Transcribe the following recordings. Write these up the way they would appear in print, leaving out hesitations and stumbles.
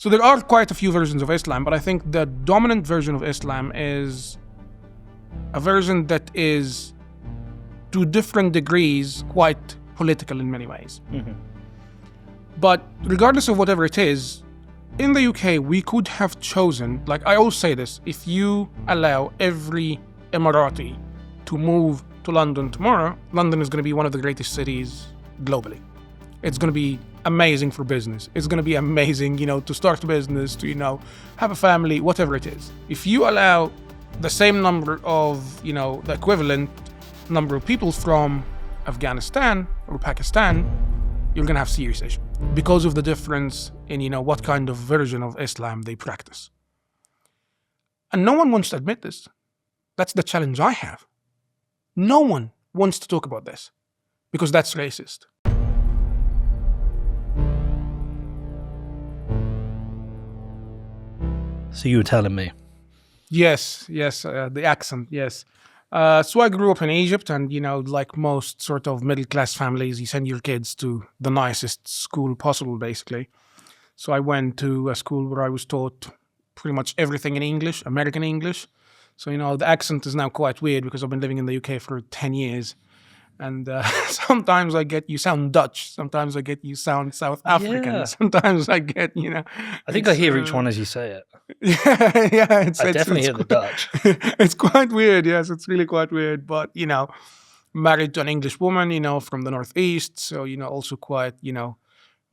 So there are quite a few versions of Islam, but I think the dominant version of Islam is a version that is, to different degrees, quite political in many ways. Mm-hmm. But regardless of whatever it is, in the UK, we could have chosen, like I always say this, if you allow every Emirati to move to London tomorrow, London is going to be one of the greatest cities globally. It's going to be amazing for business. It's going to be amazing, to start a business, to, have a family, whatever it is. If you allow the same number of, the equivalent number of people from Afghanistan or Pakistan, you're going to have serious issues because of the difference in, what kind of version of Islam they practice. And no one wants to admit this. That's the challenge I have. No one wants to talk about this because that's racist. So you were telling me. Yes, the accent, yes. So I grew up in Egypt, and, like most sort of middle-class families, you send your kids to the nicest school possible, basically. So I went to a school where I was taught pretty much everything in English, American English. So, the accent is now quite weird because I've been living in the UK for 10 years. And sometimes I get you sound Dutch. Sometimes I get you sound South African. Yeah. Sometimes I get, I think I hear each one as you say it. Yeah. I definitely hear the Dutch. It's quite weird, yes. It's really quite weird. But, married to an English woman, from the Northeast. So, also quite,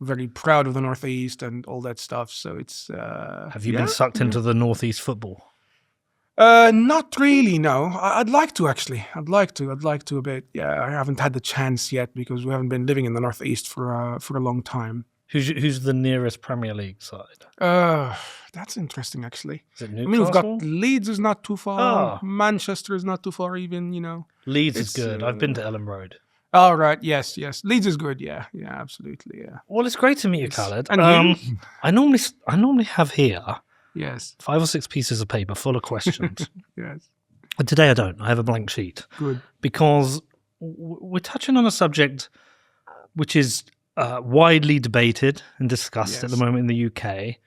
very proud of the Northeast and all that stuff. So it's... Have you been sucked into the Northeast football? Not really, no. I'd like to, actually. I'd like to a bit. Yeah, I haven't had the chance yet because we haven't been living in the Northeast for a long time. Who's the nearest Premier League side? That's interesting, actually. Is it Newcastle? I mean, we've got Leeds is not too far. Oh. Manchester is not too far even, Leeds is good. I've been to Ellen Road. Oh, right. Yes. Leeds is good. Yeah, absolutely. Yeah. Well, it's great to meet you, Khaled. And you? I normally have here... Yes. 5 or 6 pieces of paper full of questions. Yes. But today I don't. I have a blank sheet. Good. Because we're touching on a subject which is widely debated and discussed at the moment in the UK.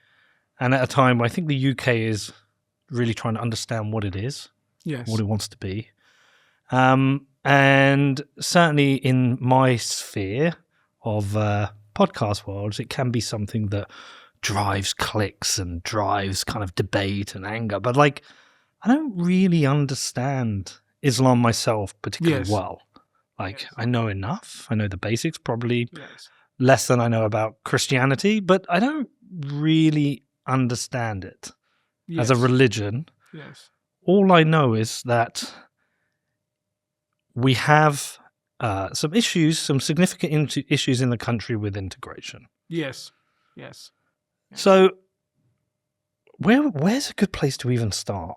And at a time where I think the UK is really trying to understand what it is, what it wants to be. And certainly in my sphere of podcast worlds, it can be something that drives clicks and drives kind of debate and anger. But I don't really understand Islam myself particularly well. I know enough. I know the basics, probably less than I know about Christianity, but I don't really understand it as a religion. Yes. All I know is that we have some issues, some significant issues in the country with integration. Yes. So, where's a good place to even start?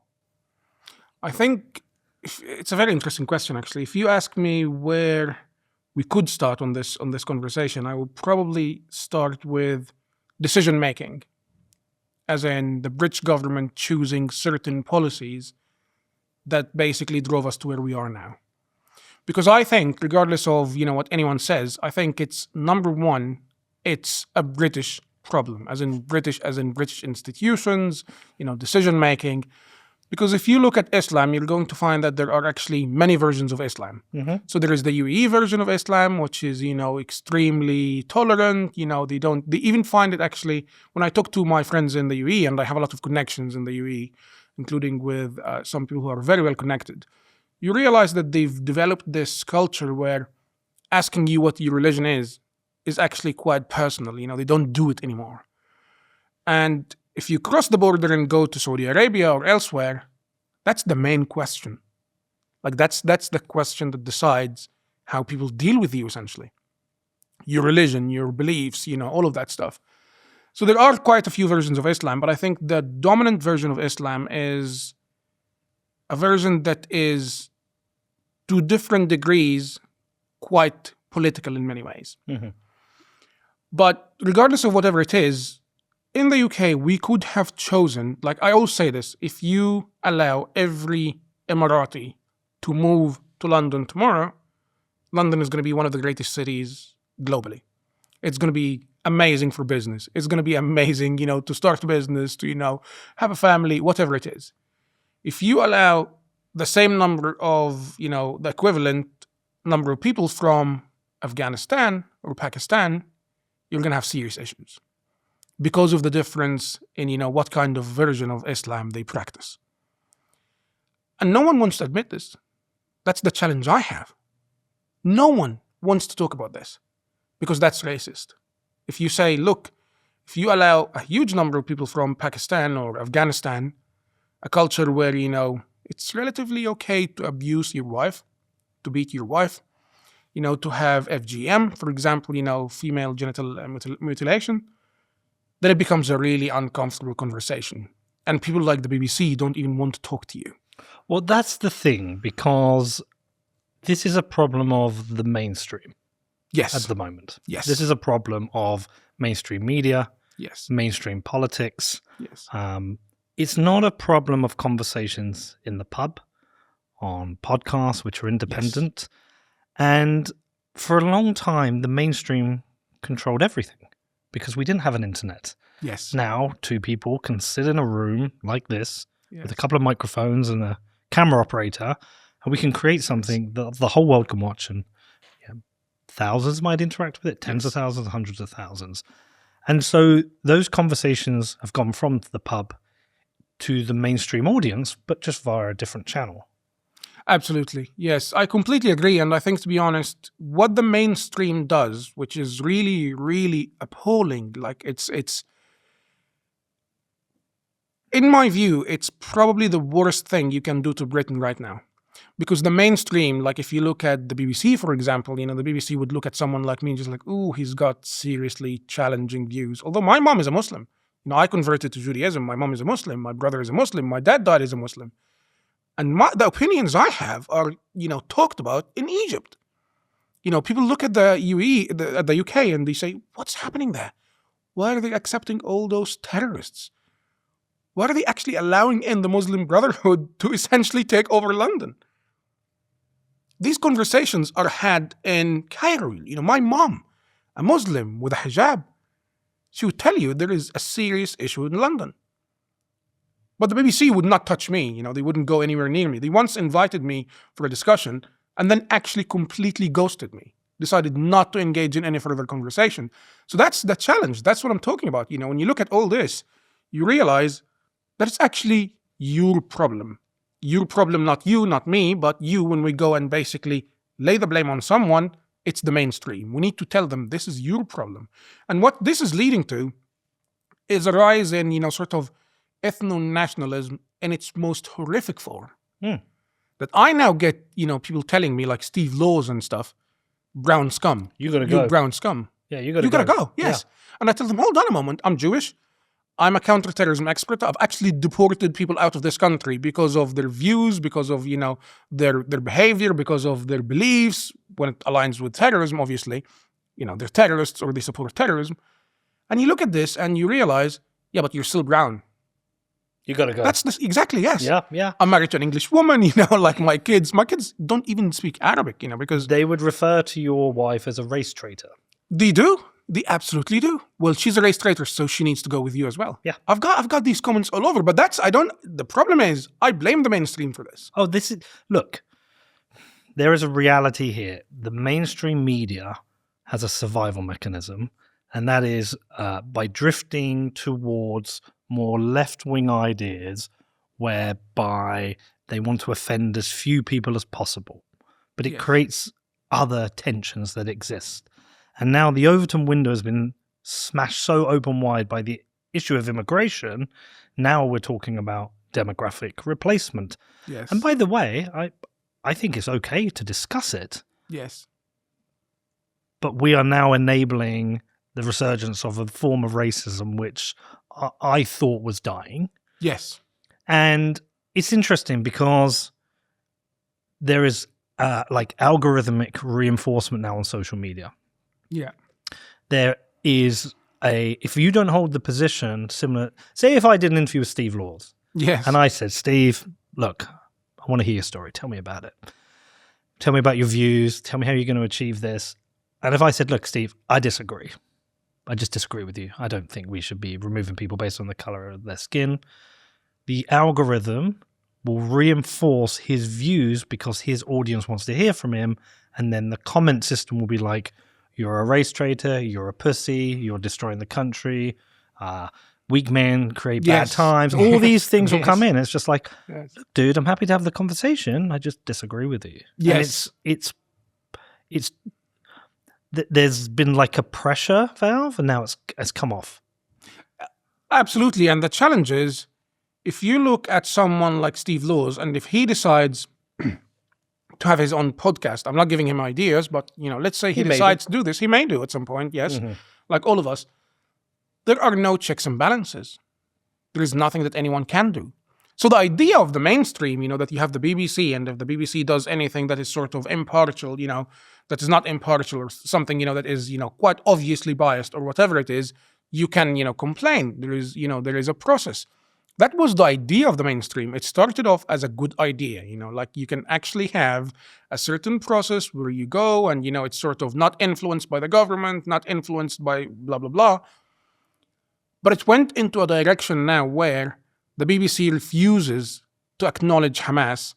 I think it's a very interesting question, actually. If you ask me where we could start on this conversation, I would probably start with decision making, as in the British government choosing certain policies that basically drove us to where we are now. Because I think, regardless of what anyone says, I think it's number one, it's a British problem, as in British institutions, decision making. Because if you look at Islam, you're going to find that there are actually many versions of Islam. Mm-hmm. So there is the UAE version of Islam, which is extremely tolerant. They even find it, actually, when I talk to my friends in the UAE, and I have a lot of connections in the UAE, including with some people who are very well connected, you realize that they've developed this culture where asking you what your religion is actually quite personal. They don't do it anymore. And if you cross the border and go to Saudi Arabia or elsewhere, that's the main question. That's the question that decides how people deal with you, essentially. Your religion, your beliefs, all of that stuff. So there are quite a few versions of Islam, but I think the dominant version of Islam is a version that is, to different degrees, quite political in many ways. Mm-hmm. But regardless of whatever it is, in the UK, we could have chosen, like I always say this, if you allow every Emirati to move to London tomorrow, London is going to be one of the greatest cities globally. It's going to be amazing for business. It's going to be amazing, to start a business, to, have a family, whatever it is. If you allow the same number of, the equivalent number of people from Afghanistan or Pakistan, you're going to have serious issues because of the difference in, what kind of version of Islam they practice. And no one wants to admit this. That's the challenge I have. No one wants to talk about this because that's racist. If you say, look, if you allow a huge number of people from Pakistan or Afghanistan, a culture where, it's relatively okay to abuse your wife, to beat your wife, to have FGM, for example, female genital mutilation, then it becomes a really uncomfortable conversation. And people like the BBC don't even want to talk to you. Well, that's the thing, because this is a problem of the mainstream. Yes. At the moment. Yes. This is a problem of mainstream media. Yes. Mainstream politics. Yes. It's not a problem of conversations in the pub, on podcasts, which are independent. Yes. And for a long time, the mainstream controlled everything because we didn't have an internet. Yes. Now, two people can sit in a room like this with a couple of microphones and a camera operator, and we can create something that the whole world can watch, and thousands might interact with it, tens of thousands, hundreds of thousands. And so those conversations have gone from the pub to the mainstream audience, but just via a different channel. Absolutely. Yes, I completely agree. And I think, to be honest, what the mainstream does, which is really, really appalling, like it's in my view, it's probably the worst thing you can do to Britain right now. Because the mainstream, like if you look at the BBC, for example, the BBC would look at someone like me and just like, ooh, he's got seriously challenging views. Although my mom is a Muslim. I converted to Judaism. My mom is a Muslim. My brother is a Muslim. My dad died as a Muslim. And the opinions I have are, talked about in Egypt. People look at the at the UK and they say, what's happening there? Why are they accepting all those terrorists? Why are they actually allowing in the Muslim Brotherhood to essentially take over London? These conversations are had in Cairo. My mom, a Muslim with a hijab, she would tell you there is a serious issue in London. But the BBC would not touch me. They wouldn't go anywhere near me. They once invited me for a discussion and then actually completely ghosted me, decided not to engage in any further conversation. So that's the challenge. That's what I'm talking about. When you look at all this, you realize that it's actually your problem. Your problem, not you, not me, but you. When we go and basically lay the blame on someone, it's the mainstream. We need to tell them this is your problem. And what this is leading to is a rise in, sort of ethno-nationalism in its most horrific form. That I now get, people telling me, like Steve Laws and stuff, brown scum. You gotta go. You brown scum. Yeah, you gotta go. Yes. Yeah. And I tell them, hold on a moment, I'm Jewish. I'm a counter-terrorism expert. I've actually deported people out of this country because of their views, because of, their behavior, because of their beliefs. When it aligns with terrorism, obviously, they're terrorists or they support terrorism. And you look at this and you realize, yeah, but you're still brown. You gotta go. That's exactly, yes. Yeah. I'm married to an English woman, like my kids don't even speak Arabic, because they would refer to your wife as a race traitor. They do. They absolutely do. Well, she's a race traitor, so she needs to go with you as well. Yeah. I've got these comments all over, but the problem is I blame the mainstream for this. Oh, look, there is a reality here. The mainstream media has a survival mechanism, and that is by drifting towards more left-wing ideas whereby they want to offend as few people as possible. But it creates other tensions that exist. And now the Overton window has been smashed so open wide by the issue of immigration. Now we're talking about demographic replacement. Yes. And by the way, I think it's okay to discuss it. Yes. But we are now enabling the resurgence of a form of racism which I thought was dying. Yes. And it's interesting because there is like algorithmic reinforcement now on social media. Yeah. There is if you don't hold the position similar, say if I did an interview with Steve Laws. Yes. And I said, Steve, look, I want to hear your story. Tell me about it. Tell me about your views. Tell me how you're going to achieve this. And if I said, look, Steve, I disagree. I just disagree with you. I don't think we should be removing people based on the color of their skin. The algorithm will reinforce his views because his audience wants to hear from him, and then the comment system will be like, you're a race traitor, you're a pussy, you're destroying the country, weak men create bad times. All these things will come in. It's just like, look, dude, I'm happy to have the conversation. I just disagree with you. Yes. And it's there's been like a pressure valve, and now it's come off. Absolutely. And the challenge is, if you look at someone like Steve Laws, and if he decides to have his own podcast, I'm not giving him ideas, but let's say he decides to do this, he may do at some point, yes, like all of us. There are no checks and balances. There is nothing that anyone can do. So the idea of the mainstream, that you have the BBC, and if the BBC does anything that is sort of impartial, that is not impartial, or something, that is, quite obviously biased, or whatever it is, you can, complain. There is a process. That was the idea of the mainstream. It started off as a good idea, like you can actually have a certain process where you go and, it's sort of not influenced by the government, not influenced by blah, blah, blah. But it went into a direction now where the BBC refuses to acknowledge Hamas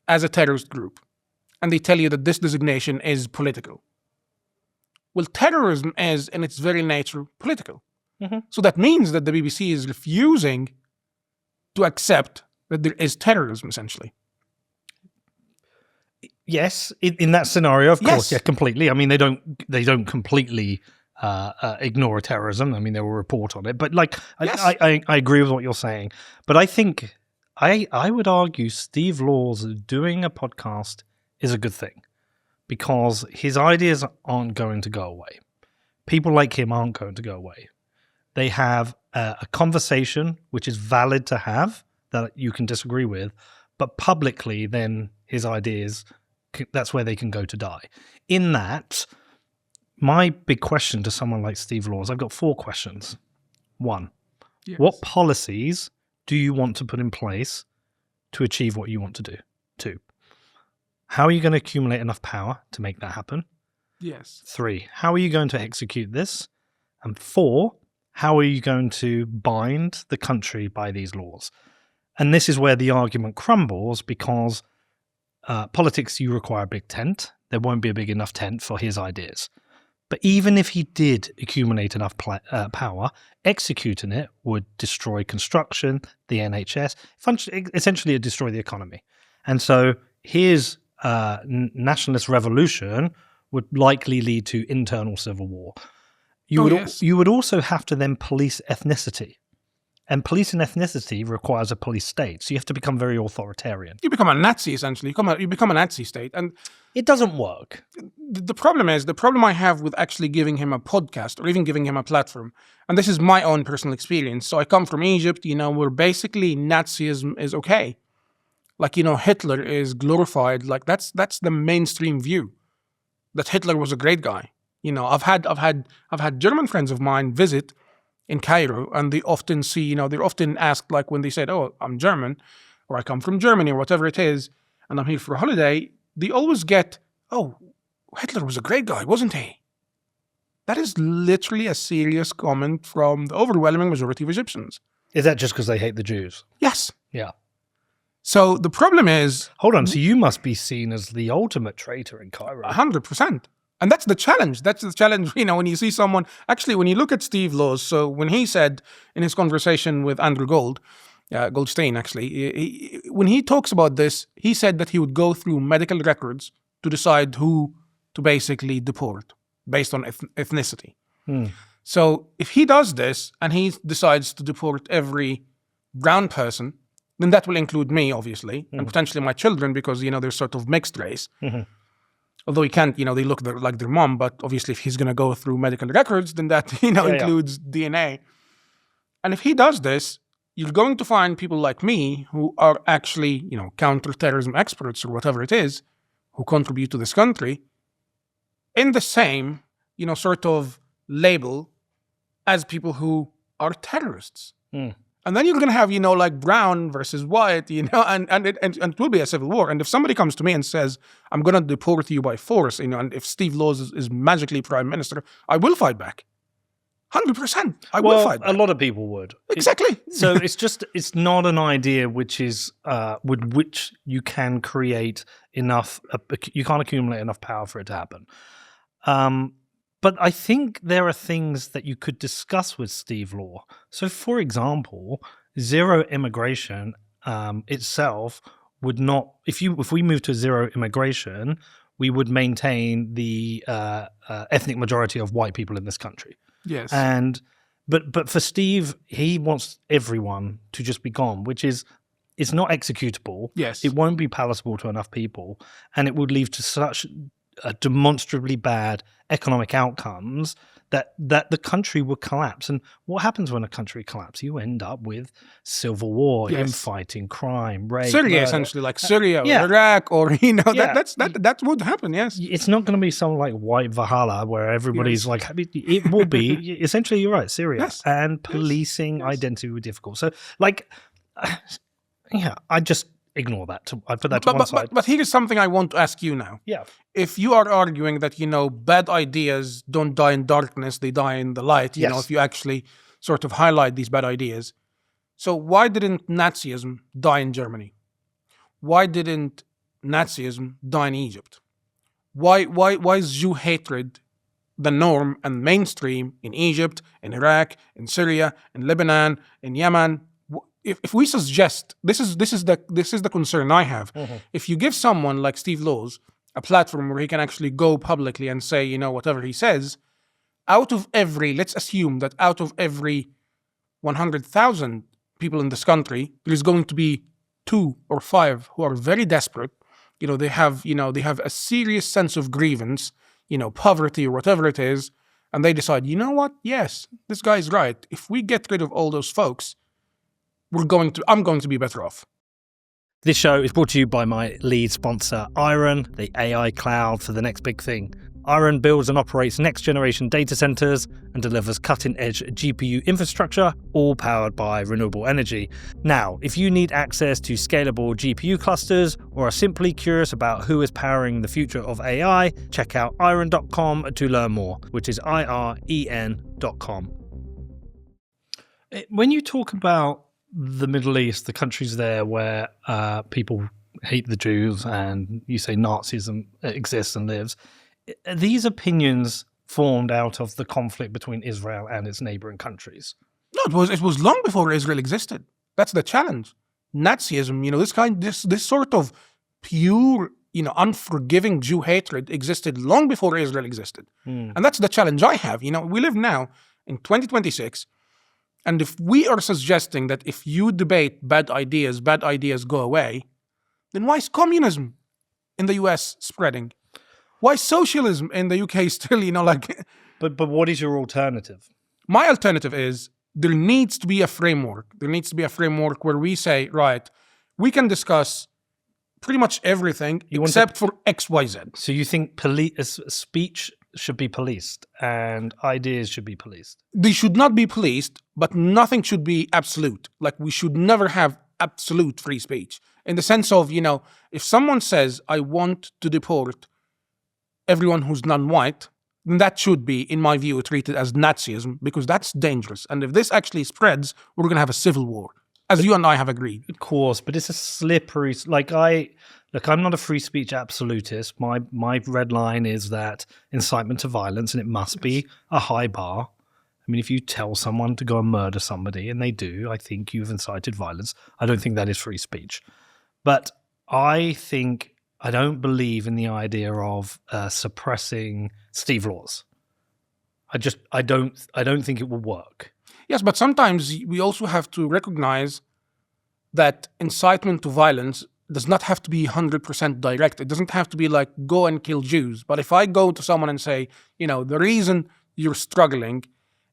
as a terrorist group. And they tell you that this designation is political. Well, terrorism is, in its very nature, political. So that means that the BBC is refusing to accept that there is terrorism, essentially. Yes, in that scenario, of course, yeah, completely. I mean, they don't completely ignore terrorism. I mean, they will report on it. But I agree with what you're saying. But I think I would argue Steve Laws doing a podcast is a good thing, because his ideas aren't going to go away. People like him aren't going to go away. They have a conversation which is valid to have, that you can disagree with, but publicly then his ideas, that's where they can go to die. In that, my big question to someone like Steve Laws, I've got 4 questions. 1, what policies do you want to put in place to achieve what you want to do? 2, how are you going to accumulate enough power to make that happen? 3, how are you going to execute this? And 4, how are you going to bind the country by these laws? And this is where the argument crumbles, because politics, you require a big tent. There won't be a big enough tent for his ideas. But even if he did accumulate enough power, executing it would destroy construction, the NHS, essentially it would destroy the economy. And so his nationalist revolution would likely lead to internal civil war. You would also have to then police ethnicity. And policing ethnicity requires a police state. So you have to become very authoritarian. You become a Nazi, essentially. You become a Nazi state. And it doesn't work. The problem I have with actually giving him a podcast or even giving him a platform, and this is my own personal experience. So I come from Egypt, where basically Nazism is okay. Like, Hitler is glorified. Like that's the mainstream view, that Hitler was a great guy. I've had German friends of mine visit in Cairo, and they often see, they're often asked, like when they said, oh, I'm German, or I come from Germany, or whatever it is, and I'm here for a holiday, they always get, oh, Hitler was a great guy, wasn't he? That is literally a serious comment from the overwhelming majority of Egyptians. Is that just because they hate the Jews? Yes. Yeah. So the problem is... Hold on, so you must be seen as the ultimate traitor in Cairo. 100%. And that's the challenge. That's the challenge, when you see someone... Actually, when you look at Steve Laws, so when he said in his conversation with Andrew Goldstein, actually, when he talks about this, he said that he would go through medical records to decide who to basically deport based on ethnicity. So if he does this and he decides to deport every brown person, then that will include me, obviously, and potentially my children, because, they're sort of mixed race. Although he can't, they look like their mom, but obviously if he's going to go through medical records, then that, includes DNA. And if he does this, you're going to find people like me who are actually, counter-terrorism experts or whatever it is, who contribute to this country, in the same, sort of label as people who are terrorists. And then you're going to have, like brown versus white, and it will be a civil war. And if somebody comes to me and says, I'm going to deport you by force, and if Steve Laws is magically prime minister, I will fight back. 100%. I will fight a back. lot of people would. Exactly. So it's not an idea which is with which you can create enough. You can't accumulate enough power for it to happen. But I think there are things that you could discuss with Steve Law. So, for example, zero immigration itself would not. If we move to zero immigration, we would maintain the ethnic majority of white people in this country. Yes. But for Steve, he wants everyone to just be gone, which is it's not executable. Yes. It won't be palatable to enough people, and it would lead to such demonstrably bad economic outcomes that the country would collapse. And what happens when a country collapses? You end up with civil war, infighting, crime, rape, Syria, murder. Essentially, like Syria, or Iraq, or that would happen. Yes, it's not going to be some like white Valhalla where everybody's like. It will be essentially. You're right, Syria, and policing identity would be difficult. So, like, I just ignore that. I put that to one side. But here's something I want to ask you now. Yeah. If you are arguing that, bad ideas don't die in darkness, they die in the light, if you actually sort of highlight these bad ideas. So why didn't Nazism die in Germany? Why didn't Nazism die in Egypt? Why is Jew hatred the norm and mainstream in Egypt, in Iraq, in Syria, in Lebanon, in Yemen? If we suggest this is the concern I have. Mm-hmm. If you give someone like Steve Laws a platform where he can actually go publicly and say, whatever he says, let's assume that out of every 100,000 people in this country, there's going to be 2 or 5 who are very desperate. They have a serious sense of grievance, poverty or whatever it is, and they decide, what? Yes, this guy's right. If we get rid of all those folks, I'm going to be better off. This show is brought to you by my lead sponsor, Iron, the AI cloud for the next big thing. Iron builds and operates next-generation data centers and delivers cutting-edge GPU infrastructure, all powered by renewable energy. Now, if you need access to scalable GPU clusters or are simply curious about who is powering the future of AI, check out iron.com to learn more, which is IREN.com. When you talk about the Middle East, the countries there where people hate the Jews and you say Nazism exists and lives, are these opinions formed out of the conflict between Israel and its neighboring countries? No, it was long before Israel existed. That's the challenge. Nazism, this sort of pure, unforgiving Jew hatred existed long before Israel existed. And that's the challenge I have. We live now in 2026. And if we are suggesting that if you debate bad ideas go away, then why is communism in the US spreading? Why is socialism in the UK still, But what is your alternative? My alternative is there needs to be a framework. There needs to be a framework where we say, right, we can discuss pretty much everything except for X, Y, Z. So you think speech should be policed and ideas should be policed? They should not be policed, but nothing should be absolute. Like, we should never have absolute free speech. In the sense of, if someone says, I want to deport everyone who's non-white, then that should be, in my view, treated as Nazism, because that's dangerous. And if this actually spreads, we're going to have a civil war, as you and I have agreed. Of course, but it's a slippery... I'm not a free speech absolutist. My red line is that incitement to violence, and it must be a high bar. I mean, if you tell someone to go and murder somebody, and they do, I think you've incited violence. I don't think that is free speech. But I don't believe in the idea of suppressing Steve Laws. I don't think it will work. Yes, but sometimes we also have to recognize that incitement to violence does not have to be 100% direct. It doesn't have to be like, go and kill Jews. But if I go to someone and say, the reason you're struggling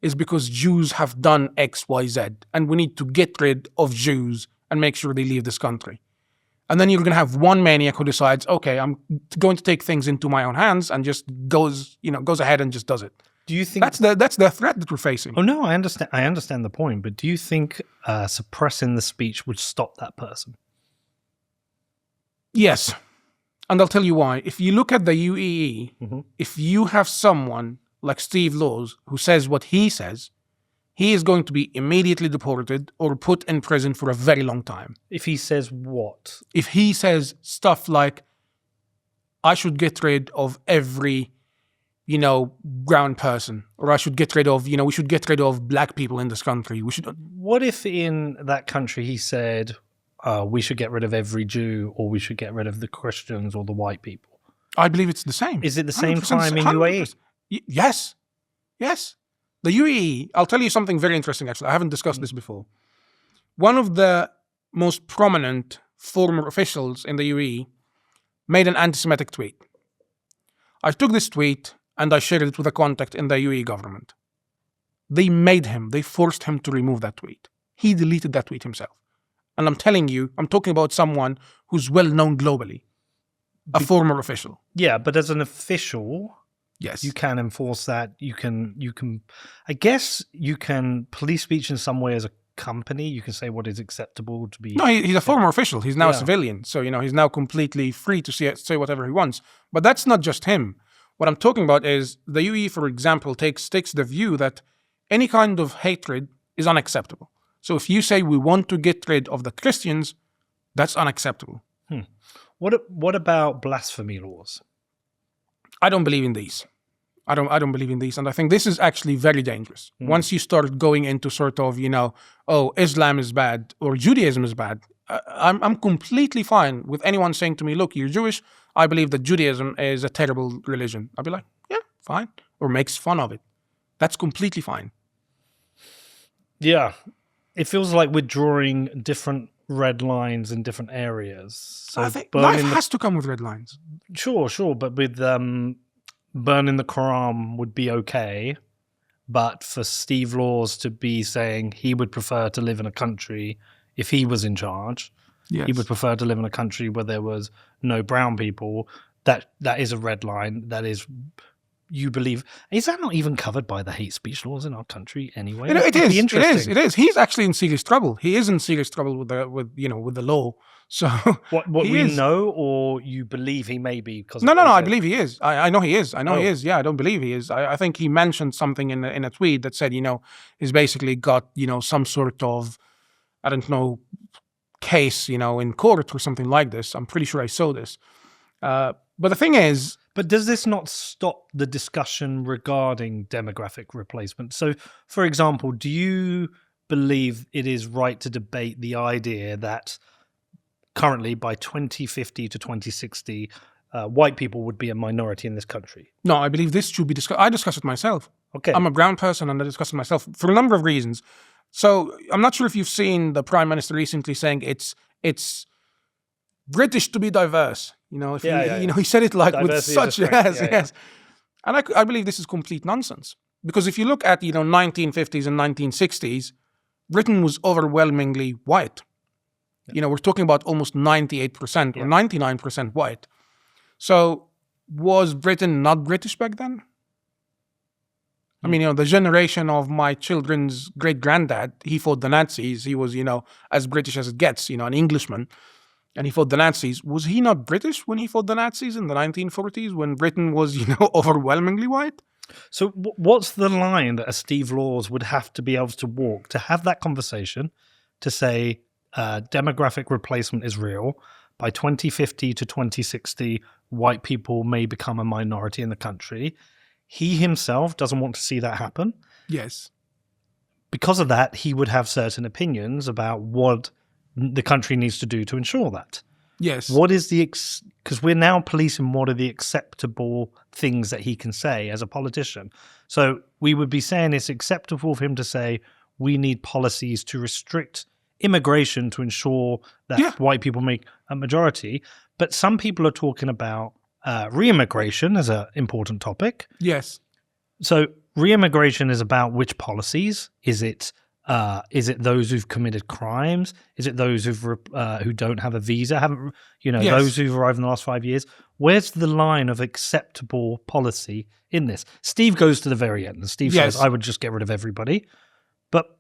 is because Jews have done X, Y, Z, and we need to get rid of Jews and make sure they leave this country. And then you're going to have one maniac who decides, okay, I'm going to take things into my own hands, and just goes ahead and just does it. Do you think that's the threat that we're facing? Oh no, I understand the point, but do you think suppressing the speech would stop that person? Yes, and I'll tell you why. If you look at the UAE, if you have someone like Steve Laws, who says what he says, he is going to be immediately deported or put in prison for a very long time. If he says what? If he says stuff like, I should get rid of every, brown person, or I should get rid of, we should get rid of black people in this country. What if in that country he said, we should get rid of every Jew, or we should get rid of the Christians or the white people? I believe it's the same. Is it the same time in UAE? Yes. Yes. The UAE, I'll tell you something very interesting, actually. I haven't discussed this before. One of the most prominent former officials in the UAE made an anti-Semitic tweet. I took this tweet and I shared it with a contact in the UAE government. They forced him to remove that tweet. He deleted that tweet himself. And I'm telling you, I'm talking about someone who's well known globally, a former official. Yeah, but as an official, yes, you can enforce that. You can. I guess you can police speech in some way as a company. You can say what is acceptable to be. No, he's a former official. He's now a civilian, so he's now completely free to say whatever he wants. But that's not just him. What I'm talking about is the UAE, for example, takes the view that any kind of hatred is unacceptable. So if you say we want to get rid of the Christians, that's unacceptable. What about blasphemy laws? I don't believe in these. I don't believe in these, and I think this is actually very dangerous. Once you start going into sort of Islam is bad or Judaism is bad, I'm completely fine with anyone saying to me, look, you're Jewish, I believe that Judaism is a terrible religion. I'll be like, yeah, fine, or makes fun of it. That's completely fine. Yeah, it feels like we're drawing different red lines in different areas. So I think life has to come with red lines. Sure, but with burning the Quran would be okay, but for Steve Laws to be saying he would prefer to live in a country, if he was in charge, he would prefer to live in a country where there was no brown people, that is a red line. That is, you believe, is that not even covered by the hate speech laws in our country anyway? It is. He's actually in serious trouble. He is in serious trouble with the law. So what we know, or you believe he may be? Because no. I believe he is. I know he is. He is. Yeah, I don't believe he is. I think he mentioned something in a tweet that said, he's basically got some sort of, I don't know, case in court or something like this. I'm pretty sure I saw this. But the thing is, but does this not stop the discussion regarding demographic replacement? So, for example, do you believe it is right to debate the idea that currently by 2050 to 2060, white people would be a minority in this country? No, I believe this should be discussed. I discuss it myself. Okay. I'm a brown person and I discuss it myself for a number of reasons. So I'm not sure if you've seen the Prime Minister recently saying it's British to be diverse. He said it like diversity with such yes. And I believe this is complete nonsense. Because if you look at 1950s and 1960s, Britain was overwhelmingly white. We're talking about almost 98% or 99% white. So was Britain not British back then? I mean, the generation of my children's great-granddad, he fought the Nazis. He was, as British as it gets, an Englishman. And he fought the Nazis. Was he not British when he fought the Nazis in the 1940s, when Britain was, overwhelmingly white? So what's the line that a Steve Laws would have to be able to walk to have that conversation, to say demographic replacement is real? By 2050 to 2060, white people may become a minority in the country. He himself doesn't want to see that happen. Yes. Because of that, he would have certain opinions about what the country needs to do to ensure that. Yes. What is because we're now policing what are the acceptable things that he can say as a politician. So we would be saying it's acceptable for him to say we need policies to restrict immigration to ensure that white people make a majority. But some people are talking about re-immigration as an important topic. Yes. So re-immigration is about which policies? Is it those who've committed crimes? Is it those who don't have a visa, those who've arrived in the last 5 years? Where's the line of acceptable policy in this? Steve goes to the very end, and Steve says, "I would just get rid of everybody," but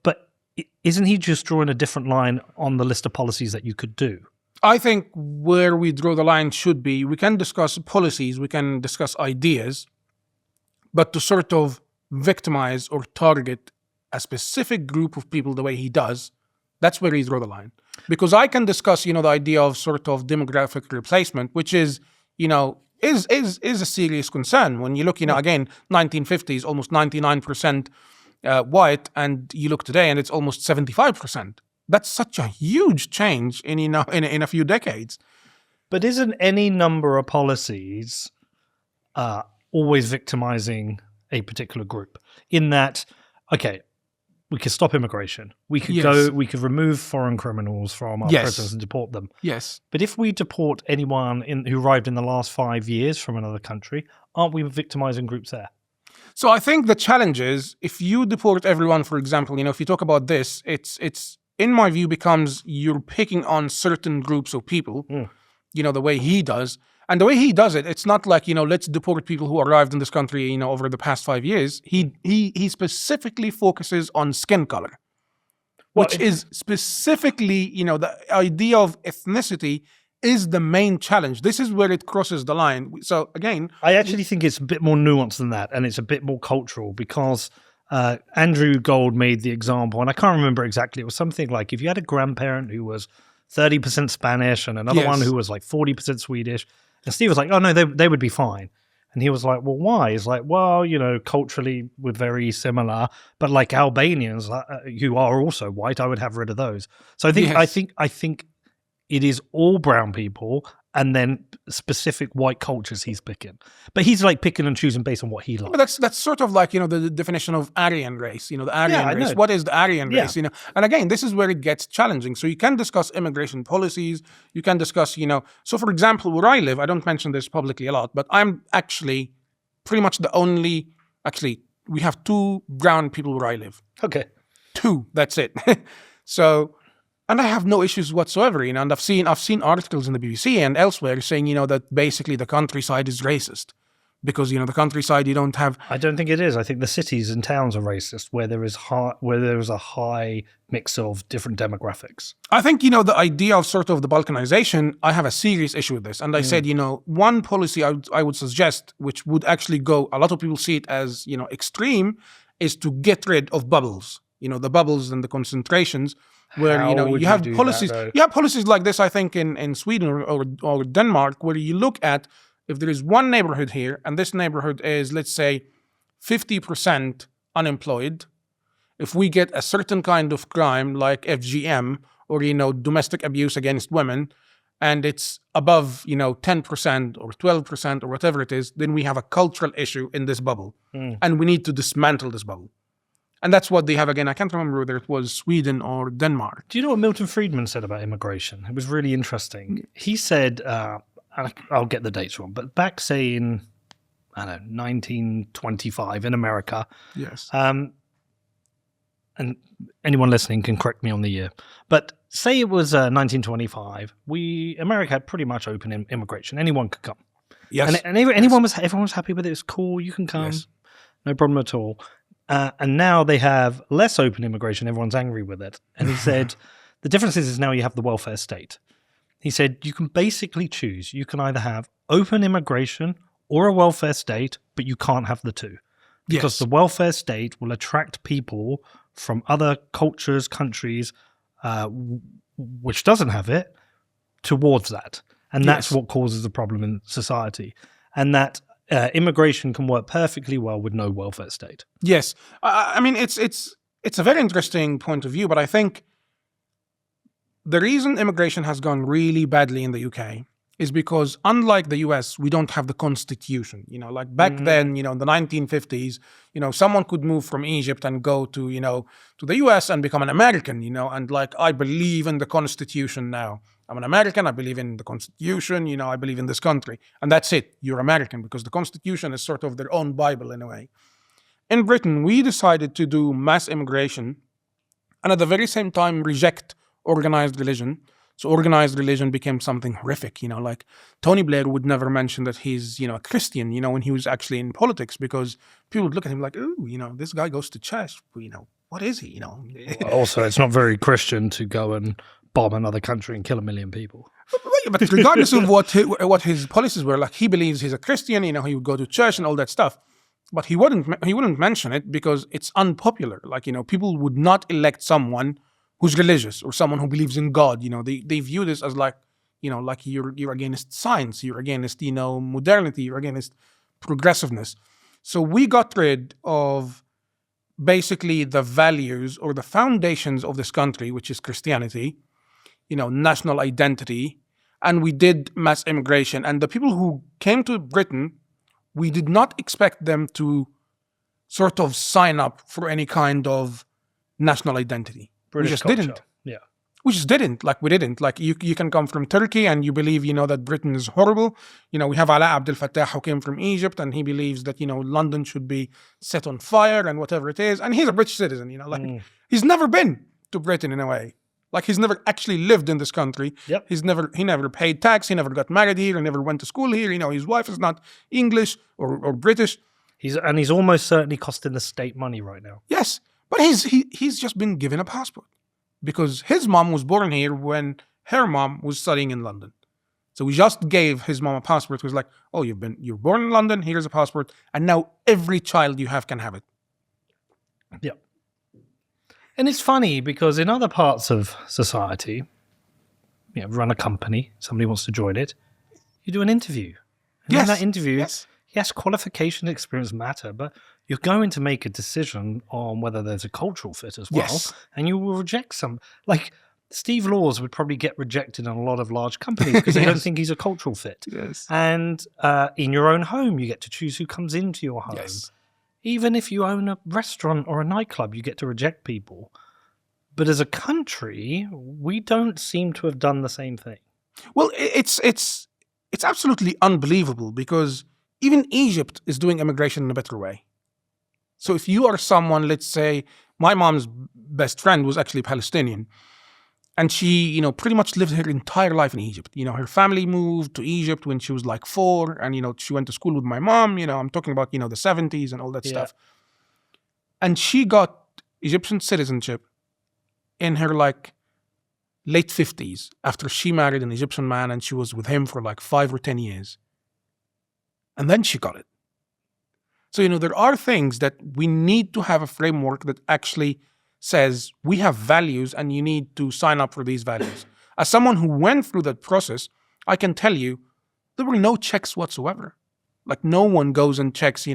isn't he just drawing a different line on the list of policies that you could do? I think where we draw the line should be, we can discuss policies, we can discuss ideas, But to sort of victimize or target a specific group of people the way he does, that's where he draw the line. Because I can discuss, the idea of sort of demographic replacement, which is, is a serious concern. When you look, again, 1950s, almost 99% white, and you look today and it's almost 75%. That's such a huge change in a few decades. But isn't any number of policies always victimizing a particular group? In that, okay, we could stop immigration. We could we could remove foreign criminals from our prisons and deport them. Yes. But if we deport anyone who arrived in the last 5 years from another country, aren't we victimizing groups there? So I think the challenge is, if you deport everyone, for example, if you talk about this, it's in my view becomes you're picking on certain groups of people, the way he does. And the way he does it, it's not like, let's deport people who arrived in this country, over the past 5 years. He specifically focuses on skin color, which is specifically, the idea of ethnicity is the main challenge. This is where it crosses the line. So again, I actually think it's a bit more nuanced than that, and it's a bit more cultural, because Andrew Gold made the example, and I can't remember exactly. It was something like if you had a grandparent who was 30% Spanish and another one who was like 40% Swedish, and Steve was like, oh no, they would be fine. And he was like, well, why? He's like, well, culturally we're very similar, but like Albanians who are also white, I would have rid of those. So I think it is all brown people and then specific white cultures he's picking. But he's like picking and choosing based on what he likes. But that's sort of like, the definition of Aryan race, the Aryan race. What is the Aryan race, And again, this is where it gets challenging. So you can discuss immigration policies. You can discuss, so for example, where I live, I don't mention this publicly a lot, but I'm actually pretty much the only, we have 2 brown people where I live. Okay. 2, that's it. So, and I have no issues whatsoever, and I've seen articles in the BBC and elsewhere saying, that basically the countryside is racist because, the countryside, you don't have. I don't think it is. I think the cities and towns are racist where there is a high mix of different demographics. I think, the idea of sort of the balkanization, I have a serious issue with this. And I said, one policy I would suggest, which would actually go, a lot of people see it as, extreme, is to get rid of bubbles, the bubbles and the concentrations. Where you have policies, policies like this. I think in Sweden or Denmark, where you look at if there is one neighborhood here, and this neighborhood is, let's say, 50% unemployed. If we get a certain kind of crime like FGM or domestic abuse against women, and it's above 10% or 12% or whatever it is, then we have a cultural issue in this bubble, and we need to dismantle this bubble. And that's what they have again. I can't remember whether it was Sweden or Denmark. Do you know what Milton Friedman said about immigration? It was really interesting. He said, I'll get the dates wrong, but back, say, in, 1925 in America. Yes. And anyone listening can correct me on the year. But say it was 1925. America had pretty much open immigration. Anyone could come. Yes. And everyone was happy with it. It was cool. You can come. Yes. No problem at all. And now they have less open immigration. Everyone's angry with it. And he said, the difference is now you have the welfare state. He said, you can basically choose. You can either have open immigration or a welfare state, but you can't have the two. Because the welfare state will attract people from other cultures, countries, which doesn't have it, towards that. And that's what causes the problem in society. And that immigration can work perfectly well with no welfare state. Yes. I mean, it's a very interesting point of view, but I think the reason immigration has gone really badly in the UK is because, unlike the US, we don't have the constitution. Like back then, in the 1950s, someone could move from Egypt and go to, to the US and become an American, and like, I believe in the constitution now. I'm an American, I believe in the constitution, I believe in this country. And that's it, you're American, because the constitution is sort of their own Bible in a way. In Britain, we decided to do mass immigration and at the very same time reject organized religion. So organized religion became something horrific, like Tony Blair would never mention that he's, a Christian, when he was actually in politics, because people would look at him like, ooh, this guy goes to church, what is he, Also, it's not very Christian to go and bomb another country and kill 1 million people. But regardless of what his policies were, like he believes he's a Christian, he would go to church and all that stuff. but he wouldn't mention it because it's unpopular. Like, people would not elect someone who's religious or someone who believes in God. They view this as like, like you're against science, you're against, modernity, you're against progressiveness. So we got rid of basically the values or the foundations of this country, which is Christianity, national identity, and we did mass immigration. And the people who came to Britain, we did not expect them to sort of sign up for any kind of national identity. British we just culture. didn't. Yeah. We just didn't. Like, we didn't. Like, you can come from Turkey and you believe, that Britain is horrible. We have Ala Abdel Fattah who came from Egypt and he believes that, London should be set on fire and whatever it is. And he's a British citizen, he's never been to Britain in a way. Like, he's never actually lived in this country. Yep. He never paid tax. He never got married here. He never went to school here. His wife is not English or British. He's almost certainly costing the state money right now. Yes, but he's just been given a passport because his mom was born here when her mom was studying in London. So we just gave his mom a passport. It was like, oh, you're born in London. Here's a passport, and now every child you have can have it. Yeah. And it's funny because in other parts of society, run a company, somebody wants to join it, you do an interview. And in that interview, yes, qualification, experience matter, but you're going to make a decision on whether there's a cultural fit as well. Yes. And you will reject some. Like, Steve Laws would probably get rejected in a lot of large companies because they don't think he's a cultural fit. Yes. And in your own home, you get to choose who comes into your home. Yes. Even if you own a restaurant or a nightclub, you get to reject people. But as a country, we don't seem to have done the same thing. Well, it's absolutely unbelievable because even Egypt is doing immigration in a better way. So if you are someone, let's say, my mom's best friend was actually Palestinian, and she, pretty much lived her entire life in Egypt. Her family moved to Egypt when she was like 4, and, she went to school with my mom. I'm talking about, the 70s and all that stuff. And she got Egyptian citizenship in her like late 50s after she married an Egyptian man and she was with him for like 5 or 10 years. And then she got it. So, there are things that we need to have a framework that actually says we have values and you need to sign up for these values. As someone who went through that process, I can tell you there were no checks whatsoever. Like, no one goes and checks,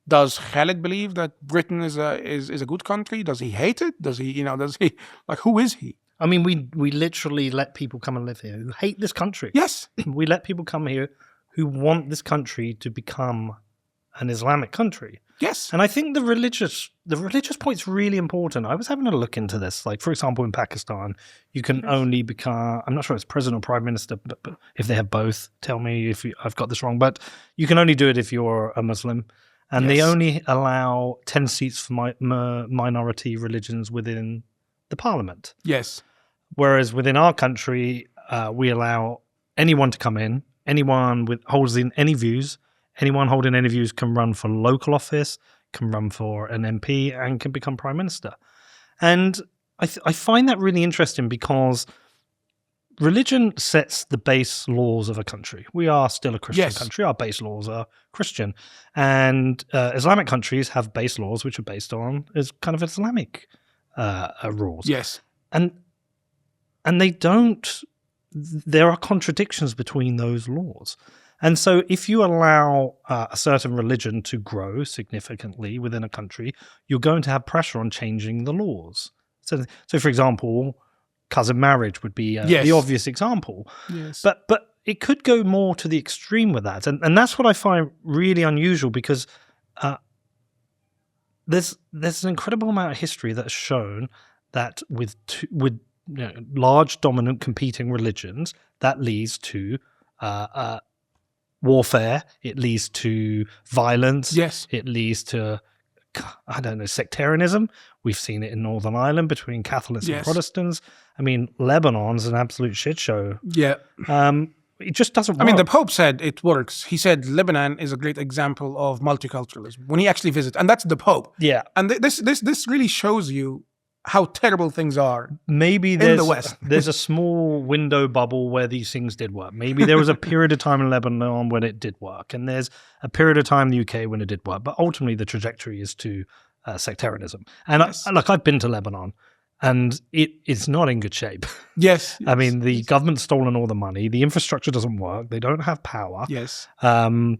does Khaled believe that Britain is a good country? Does he hate it? Does he, like, who is he? I mean, we literally let people come and live here who hate this country. Yes. We let people come here who want this country to become an Islamic country. Yes. And I think the religious point's really important. I was having a look into this. Like, for example, in Pakistan, you can only become, I'm not sure if it's president or prime minister, but if they have both, tell me if I've got this wrong, but you can only do it if you're a Muslim. And they only allow 10 seats for minority religions within the parliament. Yes. Whereas within our country, we allow anyone to come in, anyone holds in any views. Anyone holding any views can run for local office, can run for an MP, and can become prime minister. And I find that really interesting because religion sets the base laws of a country. We are still a Christian country. Our base laws are Christian. And Islamic countries have base laws which are based on as kind of Islamic rules. Yes. And they don't, there are contradictions between those laws. And so if you allow a certain religion to grow significantly within a country, you're going to have pressure on changing the laws. So for example, cousin marriage would be the obvious example. Yes. But it could go more to the extreme with that. And that's what I find really unusual because there's an incredible amount of history that has shown that with large dominant competing religions, that leads to warfare, it leads to violence, it leads to, I don't know, sectarianism. We've seen it in Northern Ireland between Catholics and Protestants. I mean, Lebanon's an absolute shit show. Yeah. It just doesn't work. I mean, the Pope said it works. He said Lebanon is a great example of multiculturalism when he actually visited, and that's the Pope. Yeah. And this really shows you how terrible things are. Maybe in the West. there's a small window bubble where these things did work. Maybe there was a period of time in Lebanon when it did work, and there's a period of time in the UK when it did work. But ultimately, the trajectory is to sectarianism. And Yes. look, I've been to Lebanon, and it's not in good shape. Yes. I mean, the government's stolen all the money. The infrastructure doesn't work. They don't have power. Yes. And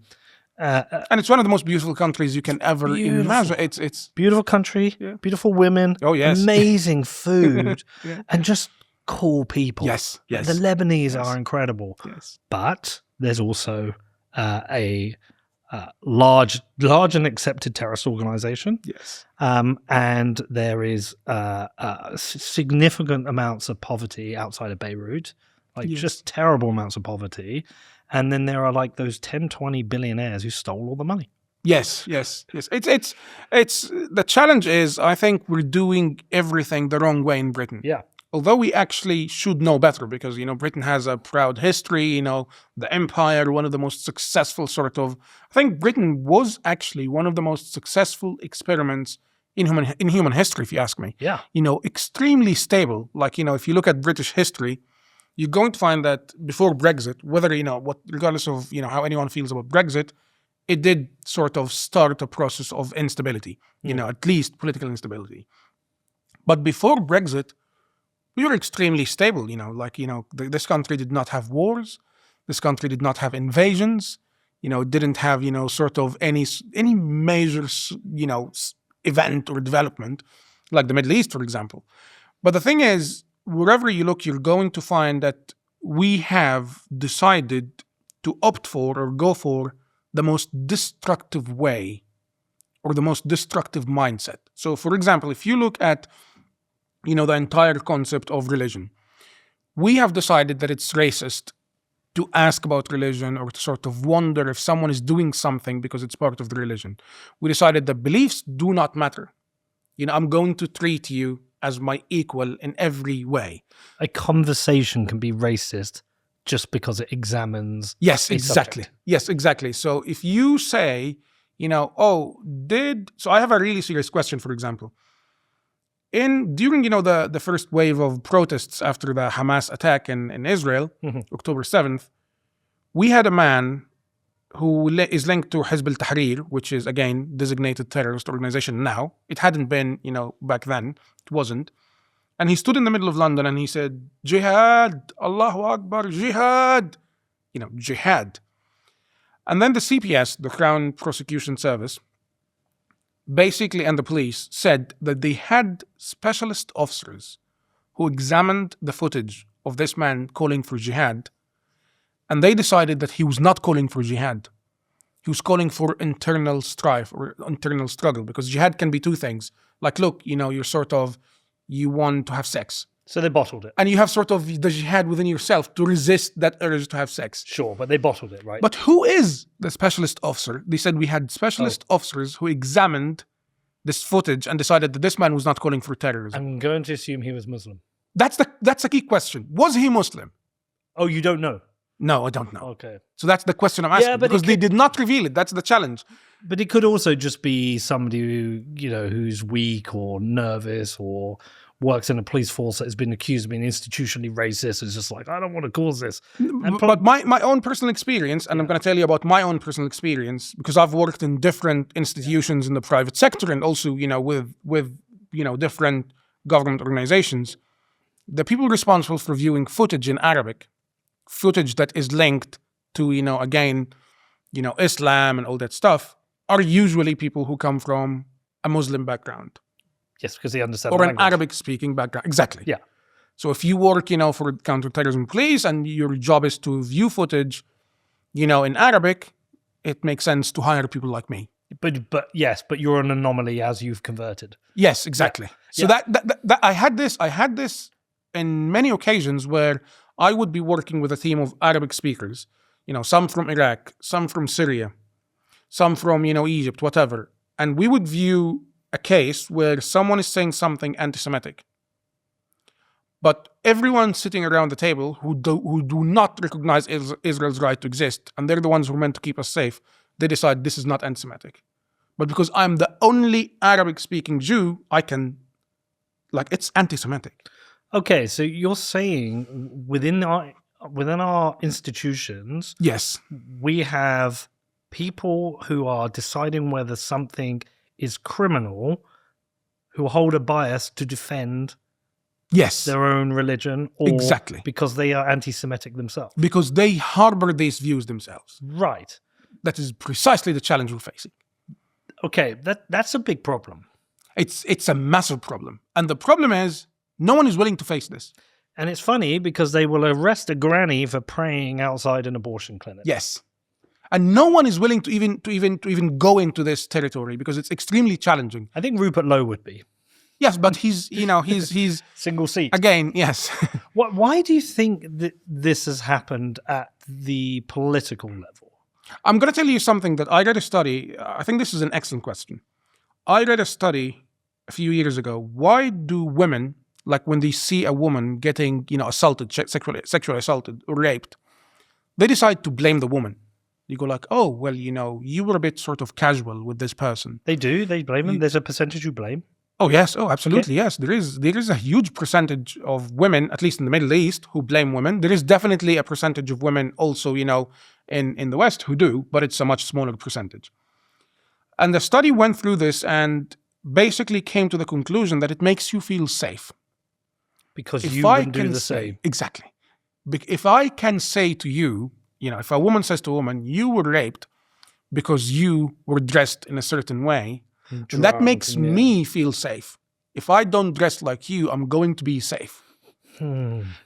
And it's one of the most beautiful countries you can ever imagine. It's beautiful country, Yeah. beautiful women. Oh, yes. Amazing food, Yeah. and just cool people. Yes, yes. The Lebanese Yes. are incredible. yes. But there's also a large and accepted terrorist organization. Yes. And there is significant amounts of poverty outside of Beirut, like Yes. just terrible amounts of poverty. And then there are like those 10, 20 billionaires who stole all the money. Yes, yes, yes. It's the challenge is I think we're doing everything the wrong way in Britain. Yeah. Although we actually should know better because, Britain has a proud history, the empire, one of the most successful I think Britain was actually one of the most successful experiments in human history, if you ask me. Yeah. Extremely stable. Like, if you look at British history, you're going to find that before Brexit, whether, regardless of, how anyone feels about Brexit, it did sort of start a process of instability, at least political instability. But before Brexit, we were extremely stable, this country did not have wars. This country did not have invasions. It didn't have, sort of any major, event or development like the Middle East, for example. But the thing is, wherever you look, you're going to find that we have decided to opt for or go for the most destructive way or the most destructive mindset. So, for example, if you look at, the entire concept of religion, we have decided that it's racist to ask about religion or to sort of wonder if someone is doing something because it's part of the religion. We decided that beliefs do not matter. I'm going to treat you as my equal in every way. A conversation can be racist just because it examines. Yes, a exactly. subject. Yes, exactly. So if you say, so I have a really serious question, for example. During the first wave of protests after the Hamas attack in Israel, October 7th, we had a man who is linked to Hizb al-Tahrir, which is, again, designated terrorist organization now. It hadn't been, back then. It wasn't. And he stood in the middle of London and he said, Jihad, Allahu Akbar, Jihad, Jihad. And then the CPS, the Crown Prosecution Service, basically, and the police said that they had specialist officers who examined the footage of this man calling for jihad, and they decided that he was not calling for jihad. He was calling for internal strife or internal struggle, because jihad can be two things. Like, look, you want to have sex. So they bottled it. And you have sort of the jihad within yourself to resist that urge to have sex. Sure, but they bottled it, right? But who is the specialist officer? They said we had specialist officers who examined this footage and decided that this man was not calling for terrorism. I'm going to assume he was Muslim. That's a key question. Was he Muslim? Oh, you don't know? No, I don't know. Okay. So that's the question I'm asking, but because they did not reveal it. That's the challenge. But it could also just be somebody who, who's weak or nervous or works in a police force that has been accused of being institutionally racist. It's just like, I don't want to cause this. But my own personal experience, and I'm going to tell you about my own personal experience, because I've worked in different institutions in the private sector and also, with different government organizations. The people responsible for viewing footage in Arabic, footage that is linked to, Islam and all that stuff, are usually people who come from a Muslim background. Yes, because they understand or the an language. Arabic-speaking background. Exactly. Yeah. So if you work, for counter-terrorism police and your job is to view footage, in Arabic, it makes sense to hire people like me. But you're an anomaly as you've converted. Yes, exactly. So that I had this in many occasions where I would be working with a team of Arabic speakers, some from Iraq, some from Syria, some from, Egypt, whatever. And we would view a case where someone is saying something anti-Semitic. But everyone sitting around the table who do not recognize Israel's right to exist, and they're the ones who are meant to keep us safe, they decide this is not anti-Semitic. But because I'm the only Arabic-speaking Jew, I can like it's anti-Semitic. Okay, so you're saying within our institutions, Yes, we have people who are deciding whether something is criminal, who hold a bias to defend yes, their own religion, or exactly, because they are anti-Semitic themselves. because they harbor these views themselves. Right. That is precisely the challenge we're facing. Okay, that's a big problem. It's a massive problem, and the problem is no one is willing to face this. And it's funny because they will arrest a granny for praying outside an abortion clinic. Yes, and no one is willing to even go into this territory because it's extremely challenging. I think Rupert Lowe would be. Yes, but he's Single seat. again, yes. Why do you think that this has happened at the political level? I'm going to tell you something that I read a study. I think this is an excellent question. I read a study a few years ago. Why do women, like when they see a woman getting, assaulted, sexually assaulted or raped, they decide to blame the woman? You go like, oh, well, you were a bit sort of casual with this person. They do. They blame them. There's a percentage who blame. Oh, yes. Oh, absolutely. Yes. There is a huge percentage of women, at least in the Middle East, who blame women. There is definitely a percentage of women also, in the West who do, but it's a much smaller percentage. And the study went through this and basically came to the conclusion that it makes you feel safe. Because you wouldn't do the same. Exactly. If I can say to you, if a woman says to a woman, you were raped because you were dressed in a certain way, and that makes me feel safe. If I don't dress like you, I'm going to be safe.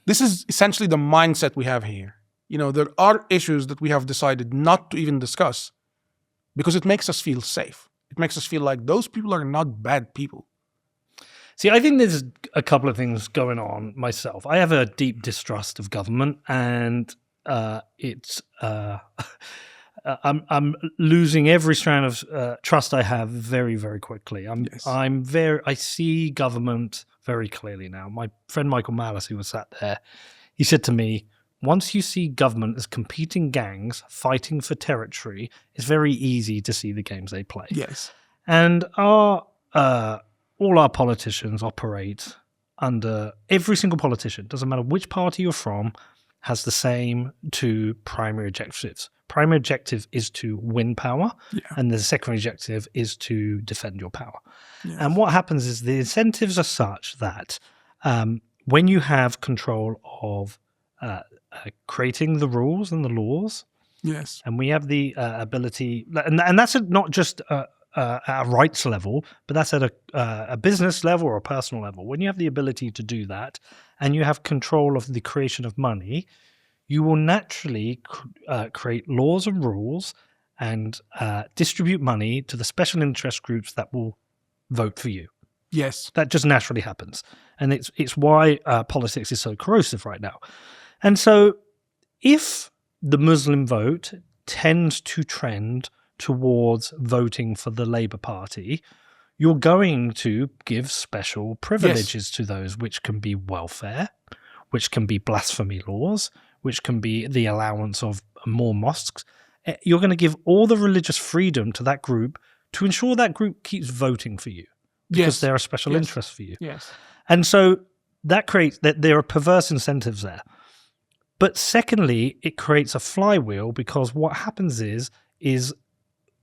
This is essentially the mindset we have here. There are issues that we have decided not to even discuss because it makes us feel safe. It makes us feel like those people are not bad people. See, I think there's a couple of things going on myself. I have a deep distrust of government, and I'm losing every strand of trust I have very, very quickly. I see government very clearly now. My friend Michael Malice, who was sat there, he said to me, once you see government as competing gangs fighting for territory, it's very easy to see the games they play. Yes. And all our politicians operate under, every single politician, doesn't matter which party you're from, has the same two primary objectives. Primary objective is to win power, and the secondary objective is to defend your power. Yes. And what happens is the incentives are such that when you have control of creating the rules and the laws, yes, and we have the ability, and that's not just at a rights level, but that's at a business level or a personal level. When you have the ability to do that, and you have control of the creation of money, you will naturally create laws and rules and distribute money to the special interest groups that will vote for you. Yes. That just naturally happens. And it's why politics is so corrosive right now. And so if the Muslim vote tends to trend towards voting for the Labour Party, you're going to give special privileges to those, which can be welfare, which can be blasphemy laws, which can be the allowance of more mosques. You're going to give all the religious freedom to that group to ensure that group keeps voting for you because they're a special interest for you. Yes. And so that creates that there are perverse incentives there. But secondly, it creates a flywheel because what happens is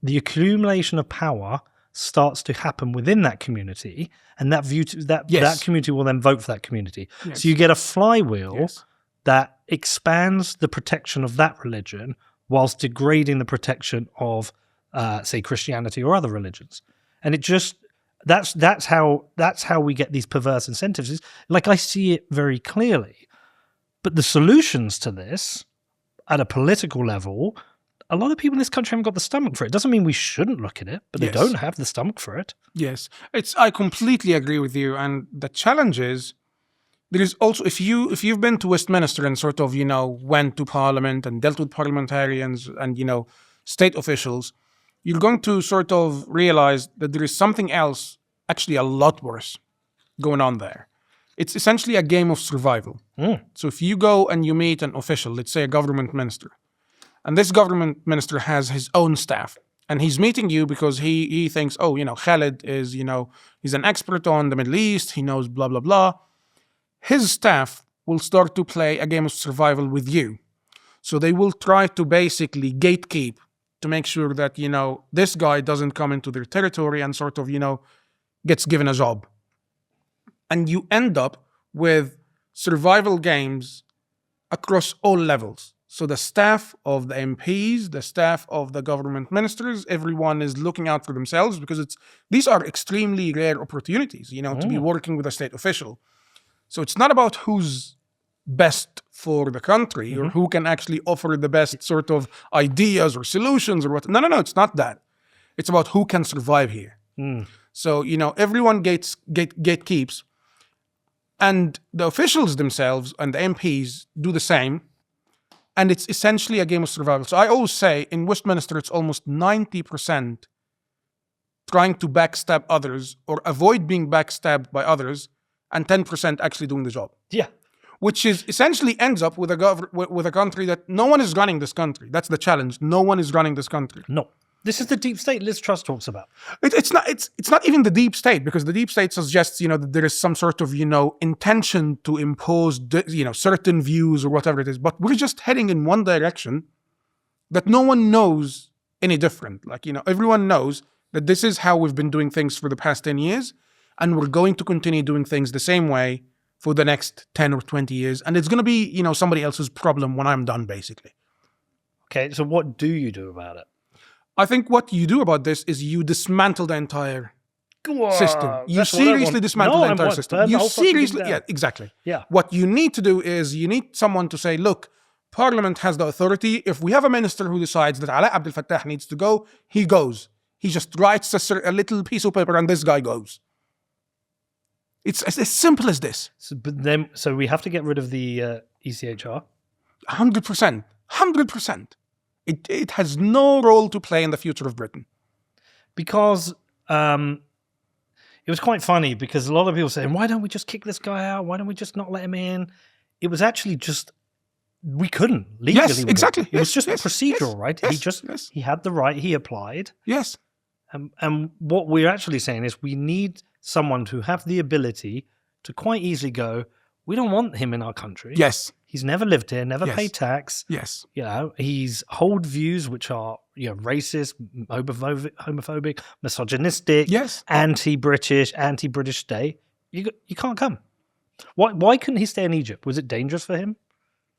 the accumulation of power starts to happen within that community, and that community will then vote for that community. Yes. So you get a flywheel that expands the protection of that religion whilst degrading the protection of, say, Christianity or other religions. And it just that's how we get these perverse incentives. Like, I see it very clearly. But the solutions to this at a political level, a lot of people in this country haven't got the stomach for it. It doesn't mean we shouldn't look at it, but they don't have the stomach for it. Yes. I completely agree with you. And the challenge is, there is also, if you've been to Westminster and sort of, went to Parliament and dealt with parliamentarians and, state officials, you're going to sort of realize that there is something else, actually a lot worse, going on there. It's essentially a game of survival. So if you go and you meet an official, let's say a government minister, and this government minister has his own staff, and he's meeting you because he thinks, oh, Khaled is, he's an expert on the Middle East, he knows blah, blah, blah. His staff will start to play a game of survival with you. So they will try to basically gatekeep to make sure that, this guy doesn't come into their territory and sort of, gets given a job. And you end up with survival games across all levels. So the staff of the MPs, the staff of the government ministers, everyone is looking out for themselves because these are extremely rare opportunities, to be working with a state official. So it's not about who's best for the country or who can actually offer the best sort of ideas or solutions or what. No, it's not that. It's about who can survive here. So, everyone gatekeeps, and the officials themselves and the MPs do the same. And it's essentially a game of survival. So I always say in Westminster, it's almost 90% trying to backstab others or avoid being backstabbed by others, and 10% actually doing the job. Yeah. Which is essentially ends up with a country that no one is running this country. That's the challenge. No one is running this country. No. This is the deep state Liz Truss talks about. It's not even the deep state, because the deep state suggests, that there is some sort of, intention to impose, certain views or whatever it is. But we're just heading in one direction that no one knows any different. Like, everyone knows that this is how we've been doing things for the past 10 years. And we're going to continue doing things the same way for the next 10 or 20 years. And it's going to be, somebody else's problem when I'm done, basically. Okay, so what do you do about it? I think what you do about this is you dismantle the entire system. You seriously dismantle the entire system. You seriously, yeah, exactly. Yeah. What you need to do is you need someone to say, look, Parliament has the authority. If we have a minister who decides that Ala Abdel Fattah needs to go, he goes. He just writes a little piece of paper and this guy goes. It's as simple as this. So we have to get rid of the ECHR? 100%. 100%. It has no role to play in the future of Britain. Because it was quite funny, because a lot of people saying, why don't we just kick this guy out? Why don't we just not let him in? It was actually just, we couldn't legally. Yes, exactly. It was just procedural, right? He had the right, he applied. Yes. And what we're actually saying is we need someone to have the ability to quite easily go, we don't want him in our country. Yes. He's never lived here, never paid tax. Yes. He's hold views which are racist, homophobic, misogynistic, anti-British, anti-British state. You can't come. Why couldn't he stay in Egypt? Was it dangerous for him?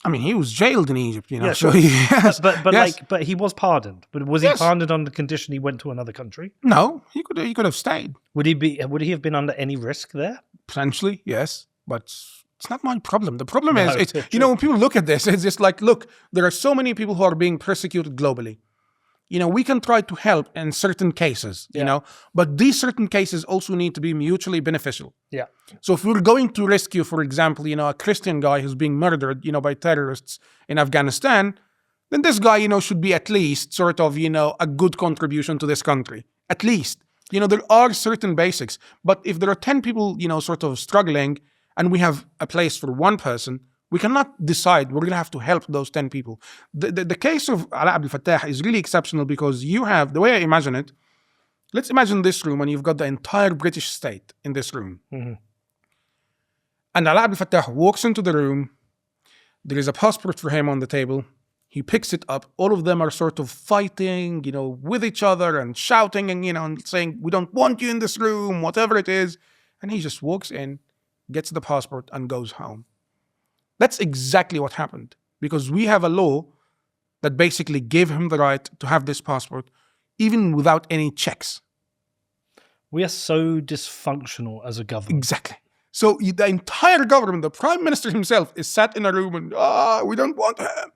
I mean, he was jailed in Egypt, Yeah, so sure. yes. But he was pardoned. But was he pardoned on the condition he went to another country? No, he could have stayed. Would he have been under any risk there? Potentially, yes. But it's not my problem. The problem is, when people look at this, it's just like, look, there are so many people who are being persecuted globally. We can try to help in certain cases, but these certain cases also need to be mutually beneficial. Yeah. So if we're going to rescue, for example, a Christian guy who's being murdered, by terrorists in Afghanistan, then this guy, should be at least sort of, a good contribution to this country. At least. There are certain basics. But if there are 10 people, sort of struggling, and we have a place for one person, we cannot decide we're going to have to help those 10 people. The case of Ala Abdel Fattah is really exceptional because you have, the way I imagine it, let's imagine this room and you've got the entire British state in this room. Mm-hmm. And Ala Abdel Fattah walks into the room. There is a passport for him on the table. He picks it up. All of them are sort of fighting, with each other and shouting and, and saying, we don't want you in this room, whatever it is. And he just walks in, gets the passport and goes home. That's exactly what happened, because we have a law that basically gave him the right to have this passport, even without any checks. We are so dysfunctional as a government. Exactly. So the entire government, the prime minister himself, is sat in a room and, we don't want him.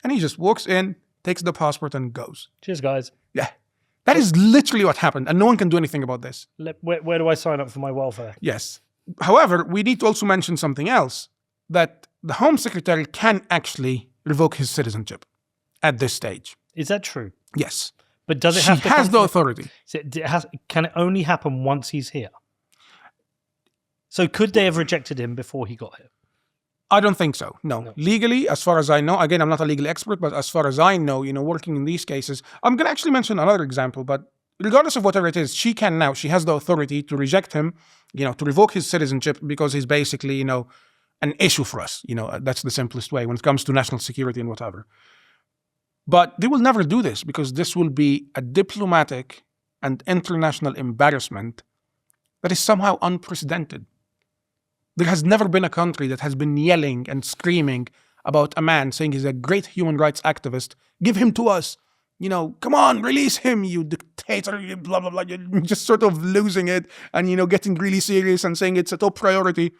And he just walks in, takes the passport and goes. Cheers, guys. Yeah. That is literally what happened, and no one can do anything about this. Where do I sign up for my welfare? Yes. However, we need to also mention something else, that the Home Secretary can actually revoke his citizenship at this stage. Is that true? Yes. But does it have to She has the authority. Can it only happen once he's here? So could they have rejected him before he got here? I don't think so. No. No. Legally, as far as I know, again, I'm not a legal expert, but as far as I know, working in these cases, I'm going to actually mention another example, but regardless of whatever it is, she has the authority to reject him, to revoke his citizenship because he's basically, an issue for us. That's the simplest way when it comes to national security and whatever. But they will never do this because this will be a diplomatic and international embarrassment that is somehow unprecedented. There has never been a country that has been yelling and screaming about a man saying he's a great human rights activist. Give him to us. Come on, release him, you dictator, you blah, blah, blah. You're just sort of losing it and, getting really serious and saying it's a top priority.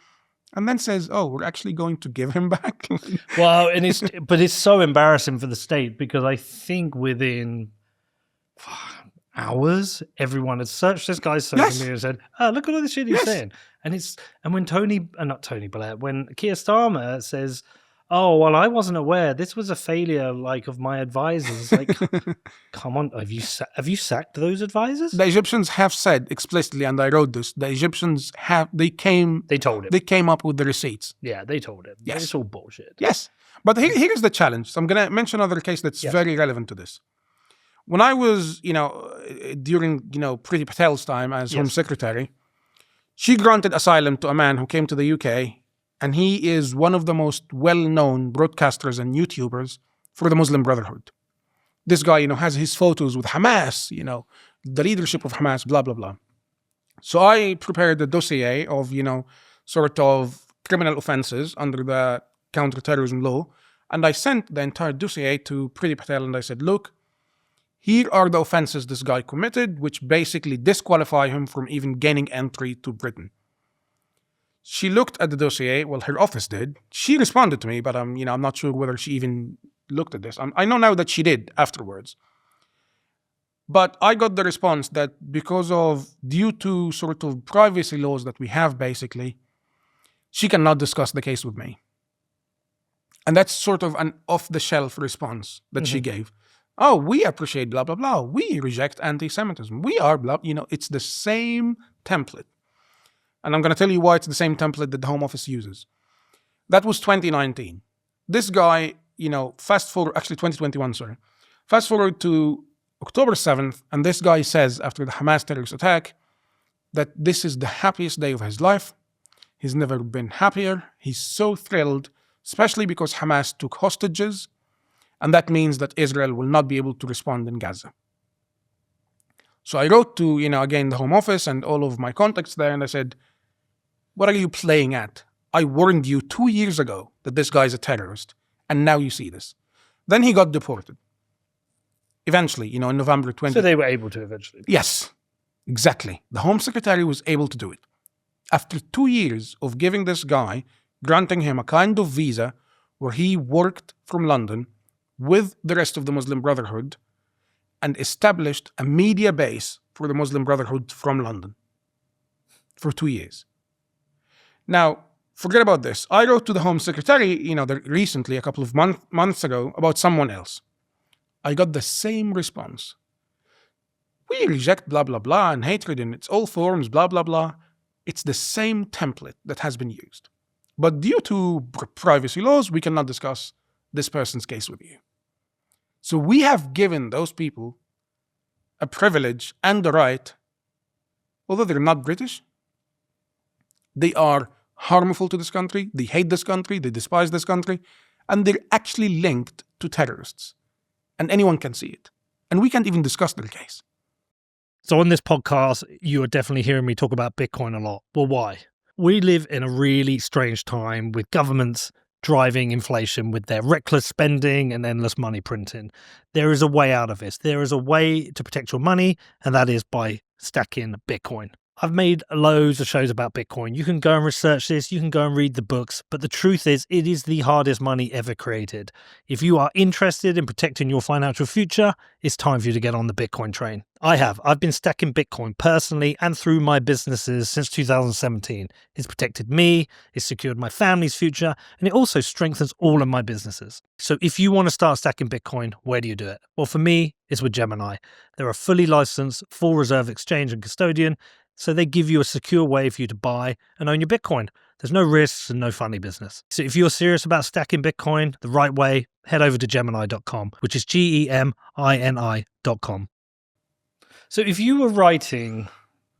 And then says, oh, we're actually going to give him back. Well, but it's so embarrassing for the state because I think within hours, everyone had searched this guy's social media and said, oh, look at all the shit he's saying. And when when Keir Starmer says, oh, well, I wasn't aware. This was a failure, of my advisors. Come on, have you sacked those advisors? The Egyptians have said explicitly, and I wrote this. The Egyptians they told him. They came up with the receipts. Yeah, they told him. Yes, it's all bullshit. Yes, but here's the challenge. So I'm going to mention another case that's very relevant to this. When I was, during Priti Patel's time as Home Secretary, she granted asylum to a man who came to the UK. And he is one of the most well-known broadcasters and YouTubers for the Muslim Brotherhood. This guy, has his photos with Hamas, the leadership of Hamas, blah, blah, blah. So I prepared a dossier of, sort of criminal offenses under the counter-terrorism law. And I sent the entire dossier to Priti Patel and I said, look, here are the offenses this guy committed, which basically disqualify him from even gaining entry to Britain. She looked at the dossier. Well, her office did. She responded to me, but I'm not sure whether she even looked at this. I know now that she did afterwards. But I got the response that due to sort of privacy laws that we have, basically, she cannot discuss the case with me. And that's sort of an off-the-shelf response that she gave. Oh, we appreciate blah, blah, blah. We reject anti-Semitism. We are blah, it's the same template. And I'm going to tell you why it's the same template that the Home Office uses. That was 2019. This guy, fast forward, actually 2021, sorry. Fast forward to October 7th, and this guy says after the Hamas terrorist attack that this is the happiest day of his life. He's never been happier. He's so thrilled, especially because Hamas took hostages, and that means that Israel will not be able to respond in Gaza. So I wrote to, again, the Home Office and all of my contacts there, and I said, what are you playing at? I warned you 2 years ago that this guy is a terrorist, and now you see this. Then he got deported. Eventually, in November 20. So they were able to eventually. Yes, exactly. The Home Secretary was able to do it. After 2 years of giving this guy, granting him a kind of visa where he worked from London with the rest of the Muslim Brotherhood and established a media base for the Muslim Brotherhood from London for 2 years. Now, forget about this. I wrote to the Home Secretary, recently, a couple of months ago, about someone else. I got the same response. We reject blah, blah, blah, and hatred in its all forms, blah, blah, blah. It's the same template that has been used. But due to privacy laws, we cannot discuss this person's case with you. So we have given those people a privilege and a right, although they're not British, they are harmful to this country, they hate this country, they despise this country, and they're actually linked to terrorists. And anyone can see it. And we can't even discuss their case. So on this podcast, you are definitely hearing me talk about Bitcoin a lot. Well, why? We live in a really strange time with governments driving inflation with their reckless spending and endless money printing. There is a way out of this. There is a way to protect your money, and that is by stacking Bitcoin. I've made loads of shows about Bitcoin. You can go and research this, you can go and read the books, but the truth is, it is the hardest money ever created. If you are interested in protecting your financial future, it's time for you to get on the Bitcoin train. I've been stacking Bitcoin personally and through my businesses since 2017. It's protected me, it's secured my family's future, and it also strengthens all of my businesses. So if you want to start stacking Bitcoin, where do you do it? Well, for me, it's with Gemini. They're a fully licensed, full reserve exchange and custodian, so they give you a secure way for you to buy and own your Bitcoin. There's no risks and no funny business. So if you're serious about stacking Bitcoin the right way, head over to Gemini.com, which is GEMINI.com. So if you were writing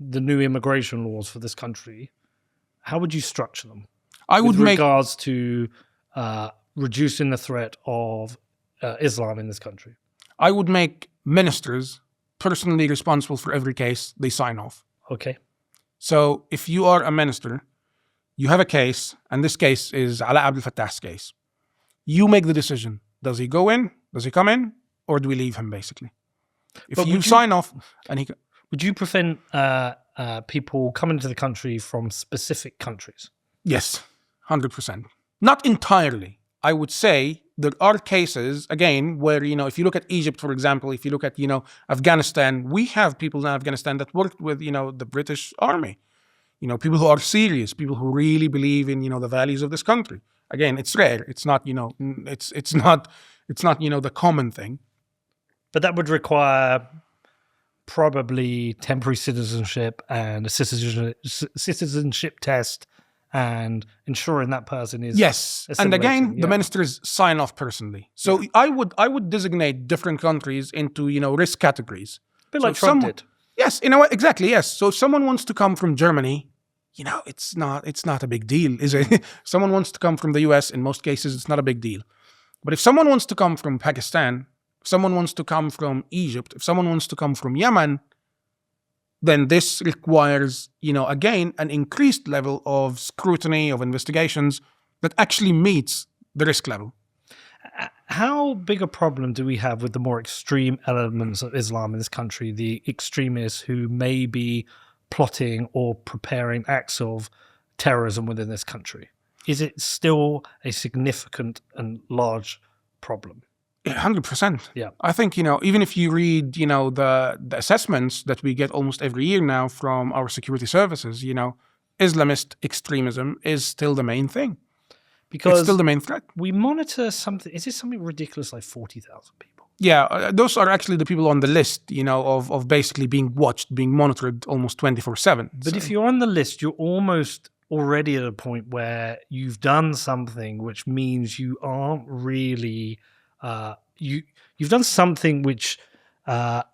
the new immigration laws for this country, how would you structure them? With regards to reducing the threat of Islam in this country. I would make ministers personally responsible for every case they sign off. Okay. So if you are a minister, you have a case, and this case is Ala Abdel Fattah's case. You make the decision. Does he go in? Does he come in? Or do we leave him, basically? If you sign off, and he... Would you prevent people coming to the country from specific countries? Yes, 100%. Not entirely. I would say there are cases, again, where, if you look at Egypt, for example, if you look at, Afghanistan, we have people in Afghanistan that worked with, the British Army. People who are serious, people who really believe in, the values of this country. Again, it's rare. It's not, it's not, the common thing. But that would require probably temporary citizenship and a citizenship test and ensuring that person is... Yes, and again, the ministers sign off personally. So I would designate different countries into, risk categories. A bit like Trump did. Yes, exactly, yes. So if someone wants to come from Germany, it's not a big deal, is it? Someone wants to come from the US, in most cases, it's not a big deal. But if someone wants to come from Pakistan, if someone wants to come from Egypt, if someone wants to come from Yemen, then this requires, again, an increased level of scrutiny, of investigations that actually meets the risk level. How big a problem do we have with the more extreme elements of Islam in this country, the extremists who may be plotting or preparing acts of terrorism within this country? Is it still a significant and large problem? 100%. Yeah. I think, even if you read, the assessments that we get almost every year now from our security services, Islamist extremism is still the main thing. Because it's still the main threat. We monitor something, is it something ridiculous like 40,000 people? Yeah, those are actually the people on the list, of basically being watched, being monitored almost 24/7. But if you're on the list, you're almost already at a point where you've done something which means you aren't really... you've done something which, how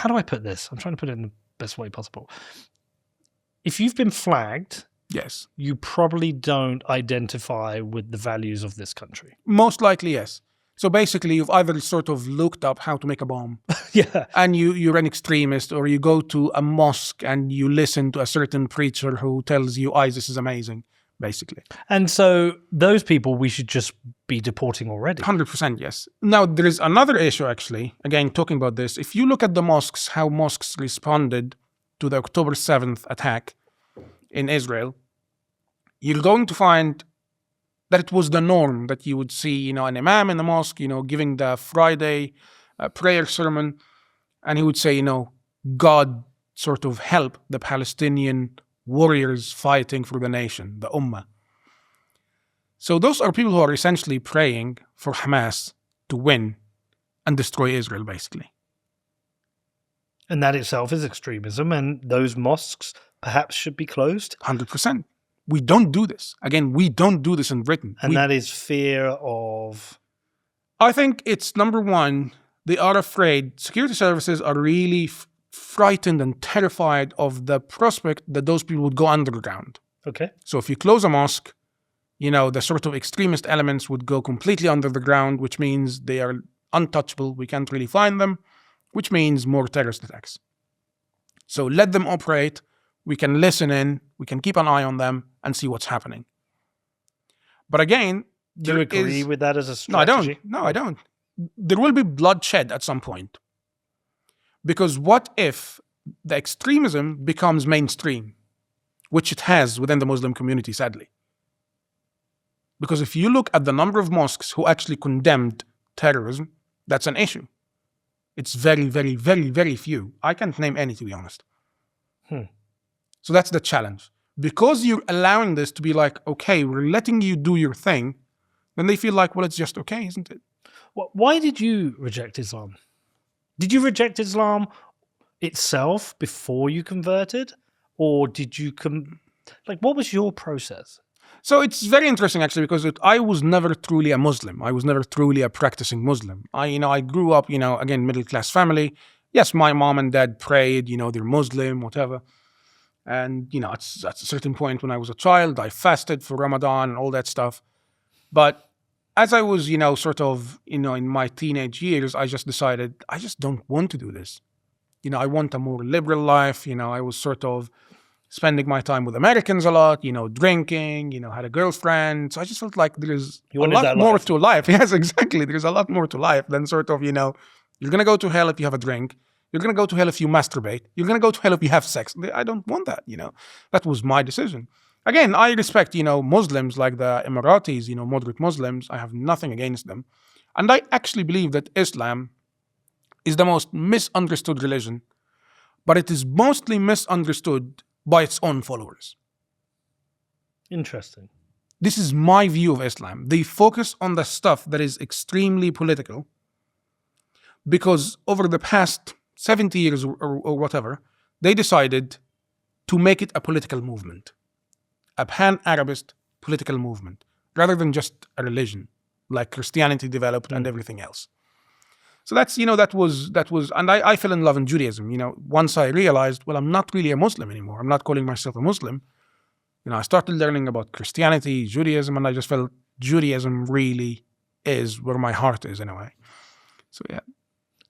do I put this? I'm trying to put it in the best way possible. If you've been flagged, yes, you probably don't identify with the values of this country. Most likely, yes. So basically, you've either sort of looked up how to make a bomb, and you're an extremist, or you go to a mosque and you listen to a certain preacher who tells you ISIS is amazing, basically. And so those people we should just be deporting already. 100%, yes. Now, there is another issue, actually, again, talking about this. If you look at the mosques, how mosques responded to the October 7th attack in Israel, you're going to find that it was the norm that you would see, an imam in the mosque, giving the Friday prayer sermon, and he would say, God sort of help the Palestinian warriors fighting for the nation, the Ummah. So those are people who are essentially praying for Hamas to win and destroy Israel, basically. And that itself is extremism, and those mosques perhaps should be closed? 100%. We don't do this. Again, we don't do this in Britain. And that is fear of... I think it's, number one, they are afraid. Security services are really frightened and terrified of the prospect that those people would go underground. Okay. So if you close a mosque, the sort of extremist elements would go completely under the ground, which means they are untouchable. We can't really find them, which means more terrorist attacks. So let them operate. We can listen in, we can keep an eye on them and see what's happening. But again, do you agree with that as a strategy? No, I don't. There will be bloodshed at some point. Because what if the extremism becomes mainstream, which it has within the Muslim community, sadly? Because if you look at the number of mosques who actually condemned terrorism, that's an issue. It's very, very, very, very few. I can't name any, to be honest. So that's the challenge. Because you're allowing this to be like, okay, we're letting you do your thing, then they feel like, well, it's just okay, isn't it? Why did you reject Islam? Did you reject Islam itself before you converted? Or did you Like, what was your process? So it's very interesting actually, because I was never truly a Muslim. I was never truly a practicing Muslim. I grew up, again, middle class family. Yes, my mom and dad prayed, they're Muslim, whatever. And, at a certain point when I was a child, I fasted for Ramadan and all that stuff. But as I was, sort of, in my teenage years, I just decided I just don't want to do this. I want a more liberal life. I was sort of spending my time with Americans a lot, drinking, had a girlfriend. So I just felt like there's a lot more to life. Yes, exactly. There's a lot more to life than sort of, you're going to go to hell if you have a drink. You're going to go to hell if you masturbate. You're going to go to hell if you have sex. I don't want that, That was my decision. Again, I respect, Muslims like the Emiratis, moderate Muslims. I have nothing against them. And I actually believe that Islam is the most misunderstood religion, but it is mostly misunderstood by its own followers. Interesting. This is my view of Islam. They focus on the stuff that is extremely political because over the past 70 years or whatever, they decided to make it a political movement, a pan-Arabist political movement, rather than just a religion like Christianity developed and everything else. So that's, that was, and I fell in love in Judaism, once I realized, well, I'm not really a Muslim anymore. I'm not calling myself a Muslim. I started learning about Christianity, Judaism, and I just felt Judaism really is where my heart is in a way. So, yeah.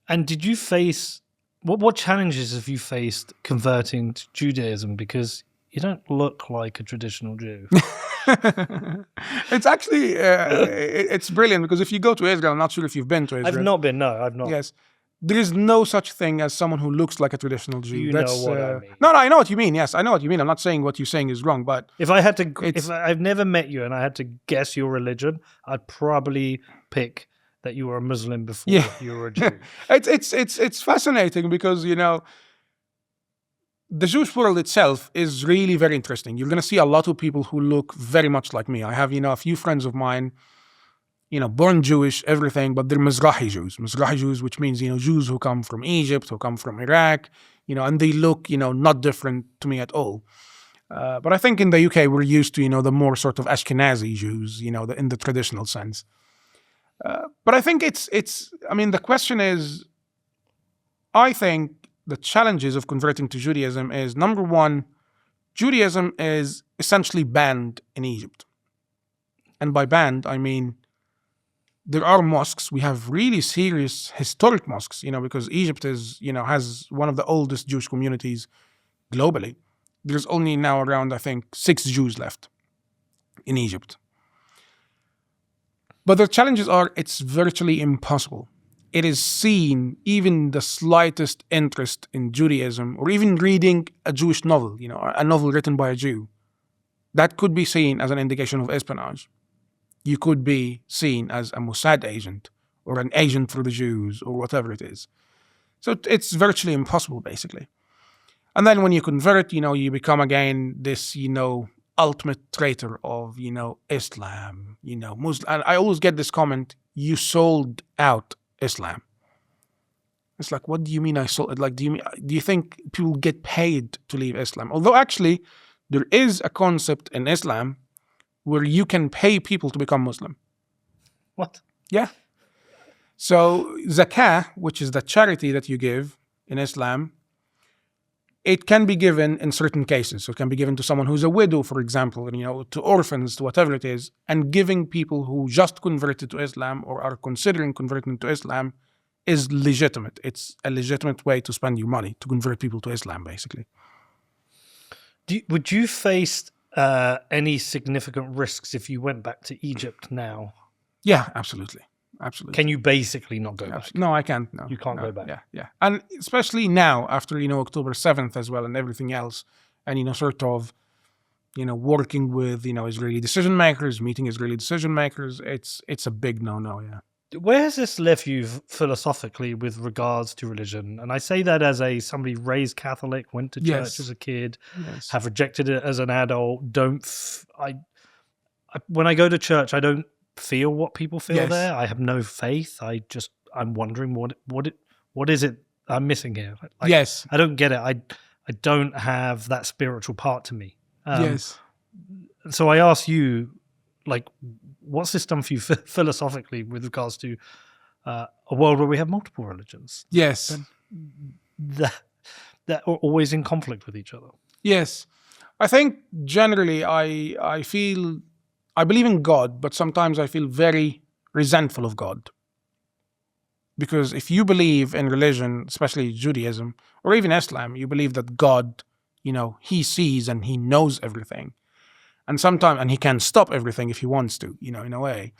And did you face, what challenges have you faced converting to Judaism? Because you don't look like a traditional Jew. It's actually, it's brilliant because if you go to Israel, I'm not sure if you've been to Israel. I've not been, no, I've not. Yes. There is no such thing as someone who looks like a traditional Jew. You know what I mean. No, I know what you mean. Yes, I know what you mean. I'm not saying what you're saying is wrong, but if I've never met you and I had to guess your religion, I'd probably pick that you were a Muslim before you were a Jew. It's fascinating because, the Jewish world itself is really very interesting. You're going to see a lot of people who look very much like me. I have, a few friends of mine, born Jewish, everything, but they're Mizrahi Jews. Mizrahi Jews, which means, Jews who come from Egypt, who come from Iraq, and they look, not different to me at all. But I think in the UK, we're used to, the more sort of Ashkenazi Jews, in the traditional sense. But I think the question is, I think the challenges of converting to Judaism is, number one, Judaism is essentially banned in Egypt. And by banned, I mean, there are mosques. We have really serious historic mosques, because Egypt is, has one of the oldest Jewish communities globally. There's only now around, I think, 6 Jews left in Egypt. But the challenges are, it's virtually impossible. It is seen, even the slightest interest in Judaism, or even reading a Jewish novel, a novel written by a Jew, that could be seen as an indication of espionage. You could be seen as a Mossad agent, or an agent for the Jews, or whatever it is. So it's virtually impossible, basically. And then when you convert, you become again this, ultimate traitor of, Islam, Muslim. And I always get this comment, you sold out Islam. It's like, what do you mean I sold? Like, do you think people get paid to leave Islam? Although actually, there is a concept in Islam where you can pay people to become Muslim. What? Yeah. So zakah, which is the charity that you give in Islam, it can be given in certain cases. So it can be given to someone who's a widow, for example, and, to orphans, to whatever it is, and giving people who just converted to Islam or are considering converting to Islam is legitimate. It's a legitimate way to spend your money, to convert people to Islam, basically. Would you face any significant risks if you went back to Egypt now? Yeah, absolutely. Absolutely. Can you basically not go back? No, I can't. No, you can't go back. Yeah. And especially now, after, October 7th as well and everything else, and, sort of, working with, Israeli decision makers, meeting Israeli decision makers, it's a big no-no, yeah. Where has this left you philosophically with regards to religion? And I say that as somebody raised Catholic, went to church as a kid, have rejected it as an adult. When I go to church, I don't feel what people feel there. I have no faith. I'm wondering what is it I'm missing here? I don't get it. I don't have that spiritual part to me. Yes. So I ask you, like, what's this done for you philosophically with regards to a world where we have multiple religions Yes. that are always in conflict with each other? Yes. I think generally I feel, I believe in God, but sometimes I feel very resentful of God. Because if you believe in religion, especially Judaism or even Islam, you believe that God, he sees and he knows everything. And sometimes, and he can stop everything if he wants to, in a way.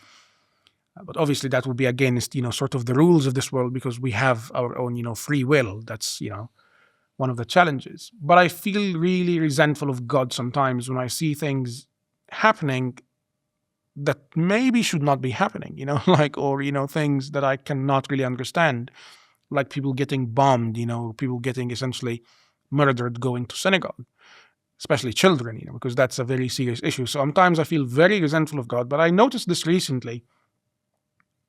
But obviously that would be against, sort of the rules of this world, because we have our own, free will. That's, one of the challenges. But I feel really resentful of God sometimes when I see things happening that maybe should not be happening, or things that I cannot really understand, like people getting bombed, people getting essentially murdered going to synagogue, especially children, because that's a very serious issue. So sometimes I feel very resentful of God. But I noticed this recently.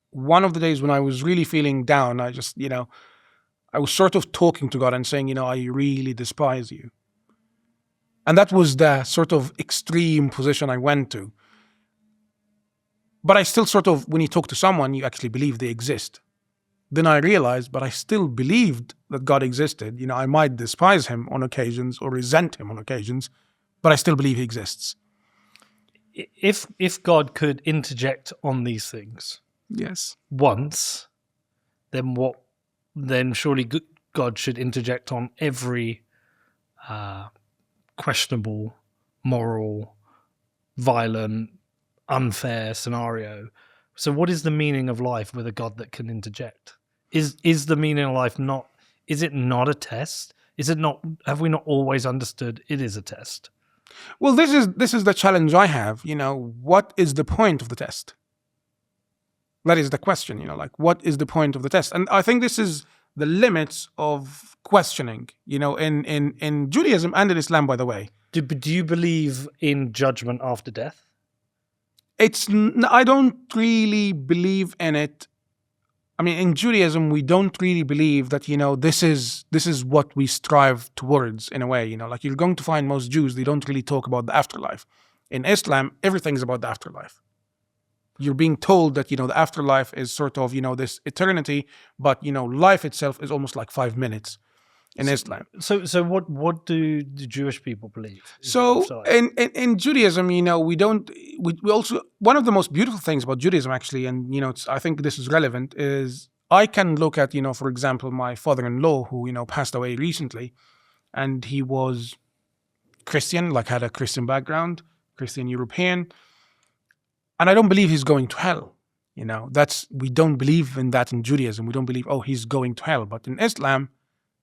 One of the days when I was really feeling down, I just, I was sort of talking to God and saying, I really despise you. And that was the sort of extreme position I went to. But I still sort of, when you talk to someone, you actually believe they exist. Then I realized, but I still believed that God existed. I might despise him on occasions or resent him on occasions, but I still believe he exists. If God could interject on these things, yes, once, then surely God should interject on every questionable, moral, violent, unfair scenario. So what is the meaning of life with a God that can interject? Is the meaning of life not, is it not a test? Is it not, have we not always understood it is a test? Well, this is the challenge I have. What is the point of the test? That is the question, what is the point of the test? And I think this is the limits of questioning, in Judaism and in Islam, by the way. Do you believe in judgment after death? I don't really believe in it. I mean, in Judaism, we don't really believe that, this is what we strive towards in a way, like you're going to find most Jews, they don't really talk about the afterlife. In Islam, everything's about the afterlife. You're being told that, the afterlife is sort of, this eternity, but, life itself is almost like 5 minutes in Islam. So what do the Jewish people believe? So in Judaism, we also, one of the most beautiful things about Judaism actually, and, I think this is relevant, is I can look at, for example, my father-in-law who, passed away recently, and he was Christian, like had a Christian background, Christian European. And I don't believe he's going to hell. We don't believe in that in Judaism. We don't believe, he's going to hell. But in Islam,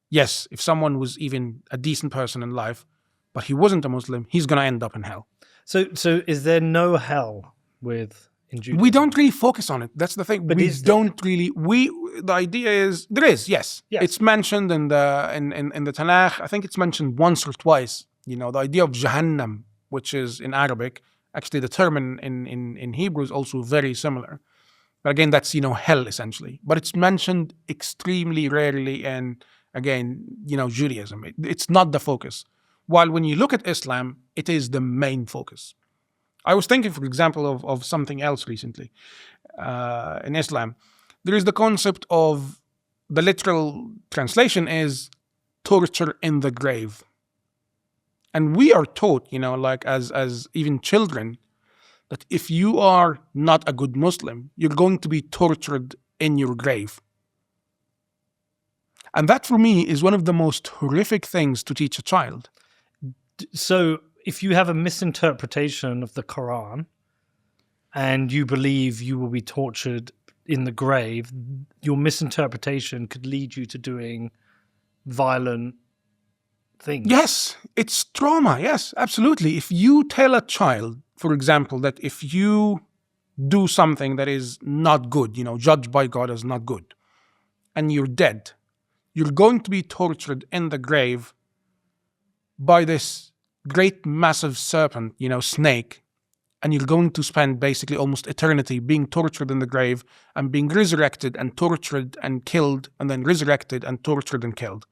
yes, if someone was even a decent person in life, but he wasn't a Muslim, he's going to end up in hell. So is there no hell in Judaism? We don't really focus on it. That's the thing. But The idea is, there is, yes. It's mentioned in the Tanakh. I think it's mentioned once or twice. The idea of Jahannam, which is in Arabic. Actually, the term in Hebrew is also very similar. But again, that's, hell essentially. But it's mentioned extremely rarely in, again, Judaism. It's not the focus. While when you look at Islam, it is the main focus. I was thinking, for example, of something else recently. In Islam, there is the concept of, the literal translation is torture in the grave. And we are taught, like as even children, that if you are not a good Muslim, you're going to be tortured in your grave. And that for me is one of the most horrific things to teach a child. So if you have a misinterpretation of the Quran and you believe you will be tortured in the grave, your misinterpretation could lead you to doing violent things. Yes, it's trauma. Yes, absolutely. If you tell a child, for example, that if you do something that is not good, judged by God as not good, and you're dead, you're going to be tortured in the grave by this great massive serpent, snake, and you're going to spend basically almost eternity being tortured in the grave and being resurrected and tortured and killed and then resurrected and tortured and killed.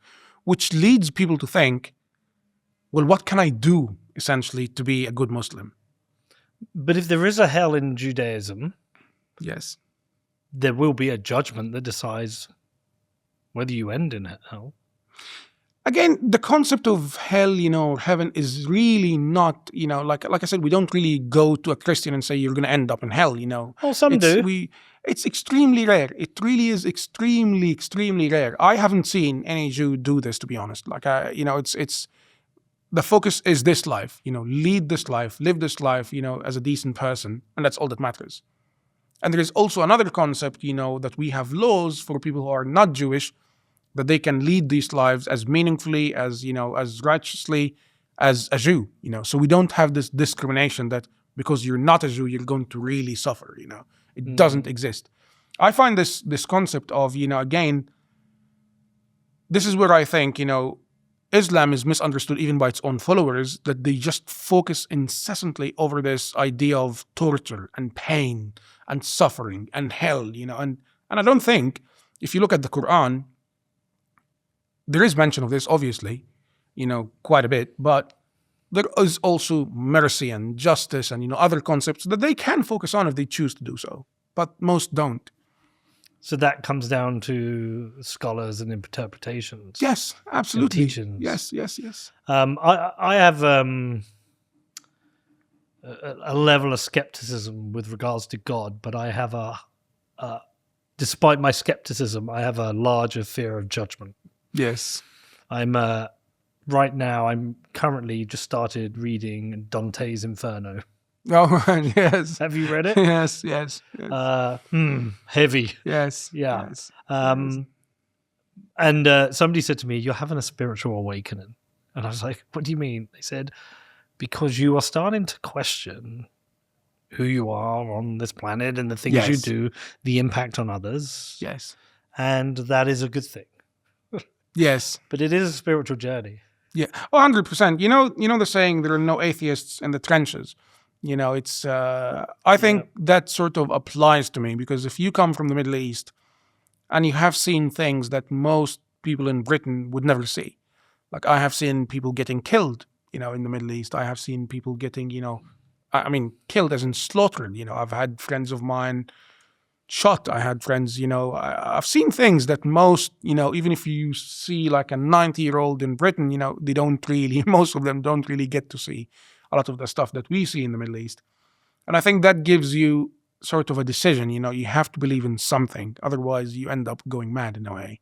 Which leads people to think, well, what can I do essentially, to be a good Muslim. But if there is a hell in Judaism, Yes. there will be a judgment that decides whether you end in hell. Again, the concept of hell, heaven is really not, like I said, we don't really go to a Christian and say you're going to end up in hell, Well, some do. It's extremely rare. It really is extremely, extremely rare. I haven't seen any Jew do this, to be honest. Like, it's the focus is this life, lead this life, live this life, as a decent person, and that's all that matters. And there is also another concept, that we have laws for people who are not Jewish, that they can lead these lives as meaningfully, as as righteously as a Jew. So we don't have this discrimination that because you're not a Jew, you're going to really suffer. It doesn't exist. I find this concept of again, this is where I think Islam is misunderstood even by its own followers, that they just focus incessantly over this idea of torture and pain and suffering and hell. And I don't think, if you look at the Quran, there is mention of this, obviously, quite a bit, but there is also mercy and justice and, other concepts that they can focus on if they choose to do so, but most don't. So that comes down to scholars and interpretations. Yes, absolutely. And teachings. Yes. I have a level of skepticism with regards to God, but I have despite my skepticism, I have a larger fear of judgment. Yes. I'm currently just started reading Dante's Inferno. Oh, yes. Have you read it? Yes. Heavy. Yes. Yeah. Yes. And somebody said to me, "You're having a spiritual awakening." And I was like, "What do you mean?" They said, "Because you are starting to question who you are on this planet and the things you do, the impact on others." Yes. And that is a good thing. Yes. But it is a spiritual journey. Yeah. 100%. You know the saying, there are no atheists in the trenches. It's I think that sort of applies to me, because if you come from the Middle East and you have seen things that most people in Britain would never see. Like, I have seen people getting killed, in the Middle East. I have seen people getting, killed as in slaughtered. I've had friends of mine shot. I had friends, I've seen things that most, even if you see like a 90-year-old in Britain, they don't really, most of them don't really get to see a lot of the stuff that we see in the Middle East. And I think that gives you sort of a decision, you have to believe in something. Otherwise, you end up going mad in a way.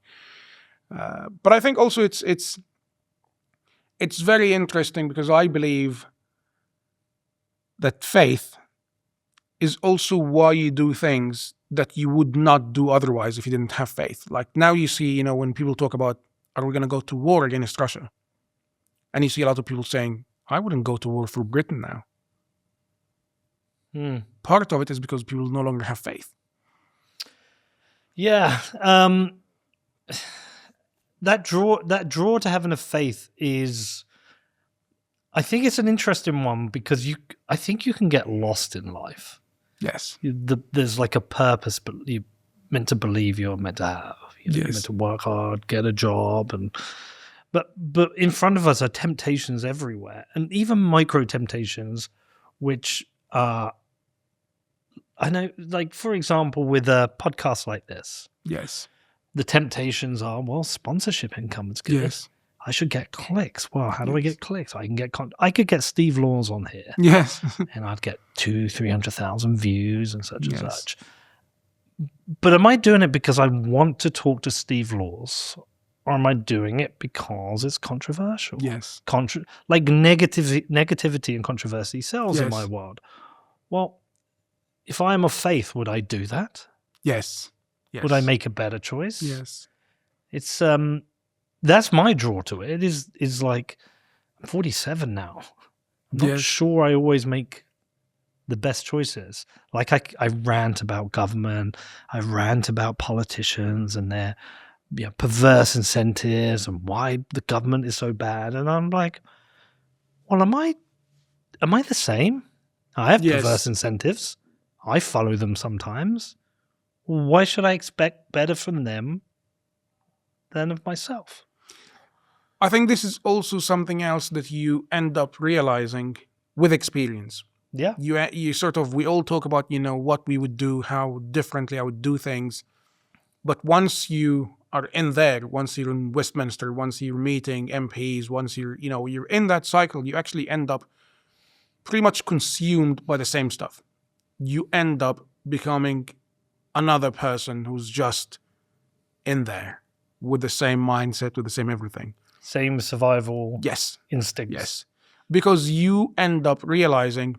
But I think also it's very interesting, because I believe that faith is also why you do things that you would not do otherwise if you didn't have faith. Like, now you see, when people talk about, are we going to go to war against Russia? And you see a lot of people saying, I wouldn't go to war for Britain now. Part of it is because people no longer have faith. Yeah. That draw to having a faith is, I think it's an interesting one, because I think you can get lost in life. Yes. There's like a purpose, but you're meant to believe you're meant to have. You're meant to work hard, get a job, but in front of us are temptations everywhere, and even micro temptations, which are, I know, like, for example, with a podcast like this. Yes. The temptations are, well, sponsorship income is good. Yes. I should get clicks. Well, how do I get clicks? I could get Steve Laws on here. Yes. And I'd get 200,000-300,000 views and such and such. But am I doing it because I want to talk to Steve Laws? Or am I doing it because it's controversial? Yes. Like negativity and controversy sells in my world. Well, if I am of faith, would I do that? Yes. Would I make a better choice? Yes. It's that's my draw to it. It is like, I'm 47 now. I'm not sure I always make the best choices. Like, I rant about government. I rant about politicians and their perverse incentives and why the government is so bad. And I'm like, well, am I the same? I have perverse incentives. I follow them sometimes. Why should I expect better from them than of myself? I think this is also something else that you end up realizing with experience. Yeah. You sort of, we all talk about, what we would do, how differently I would do things. But once you are in there, once you're in Westminster, once you're meeting MPs, once you're in that cycle, you actually end up pretty much consumed by the same stuff. You end up becoming another person who's just in there with the same mindset, with the same everything. Same survival instincts. Yes. Because you end up realizing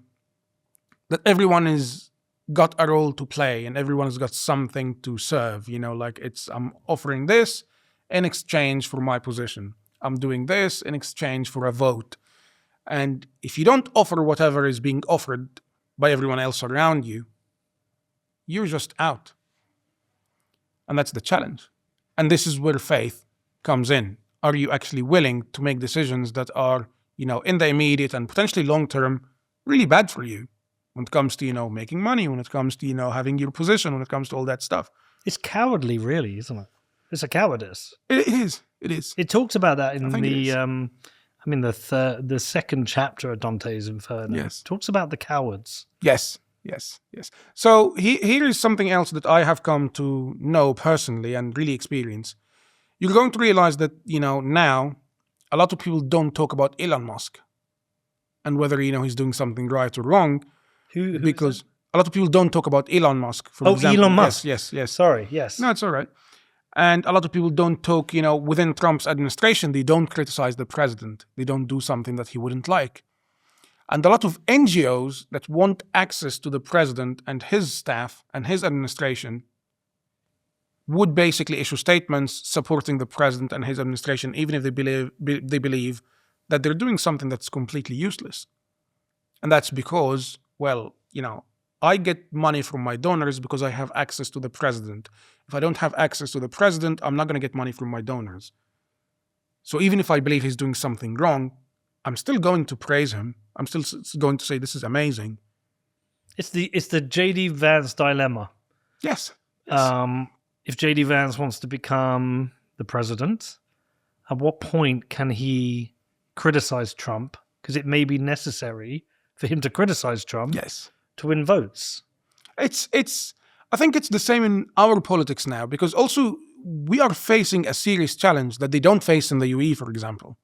that everyone is got a role to play and everyone has got something to serve. Like I'm offering this in exchange for my position. I'm doing this in exchange for a vote. And if you don't offer whatever is being offered by everyone else around you, you're just out. And that's the challenge. And this is where faith comes in. Are you actually willing to make decisions that are, in the immediate and potentially long-term, really bad for you when it comes to, making money, when it comes to, having your position, when it comes to all that stuff? It's cowardly, really, isn't it? It's a cowardice. It is. It is. It talks about that in the second chapter of Dante's Inferno. Yes. It talks about the cowards. Yes. So here is something else that I have come to know personally and really experience. You're going to realize that, now a lot of people don't talk about Elon Musk and whether, he's doing something right or wrong. Because a lot of people don't talk about Elon Musk, for example. Elon Musk. Yes. Sorry, yes. No, it's all right. And a lot of people don't talk, within Trump's administration, they don't criticize the president. They don't do something that he wouldn't like. And a lot of NGOs that want access to the president and his staff and his administration would basically issue statements supporting the president and his administration, even if they believe that they're doing something that's completely useless. And that's because, I get money from my donors because I have access to the president. If I don't have access to the president, I'm not going to get money from my donors. So even if I believe he's doing something wrong, I'm still going to praise him. I'm still going to say this is amazing. It's the J.D. Vance dilemma. Yes. If J.D. Vance wants to become the president, at what point can he criticize Trump? Because it may be necessary for him to criticize Trump to win votes. I think it's the same in our politics now, because also we are facing a serious challenge that they don't face in the UAE, for example.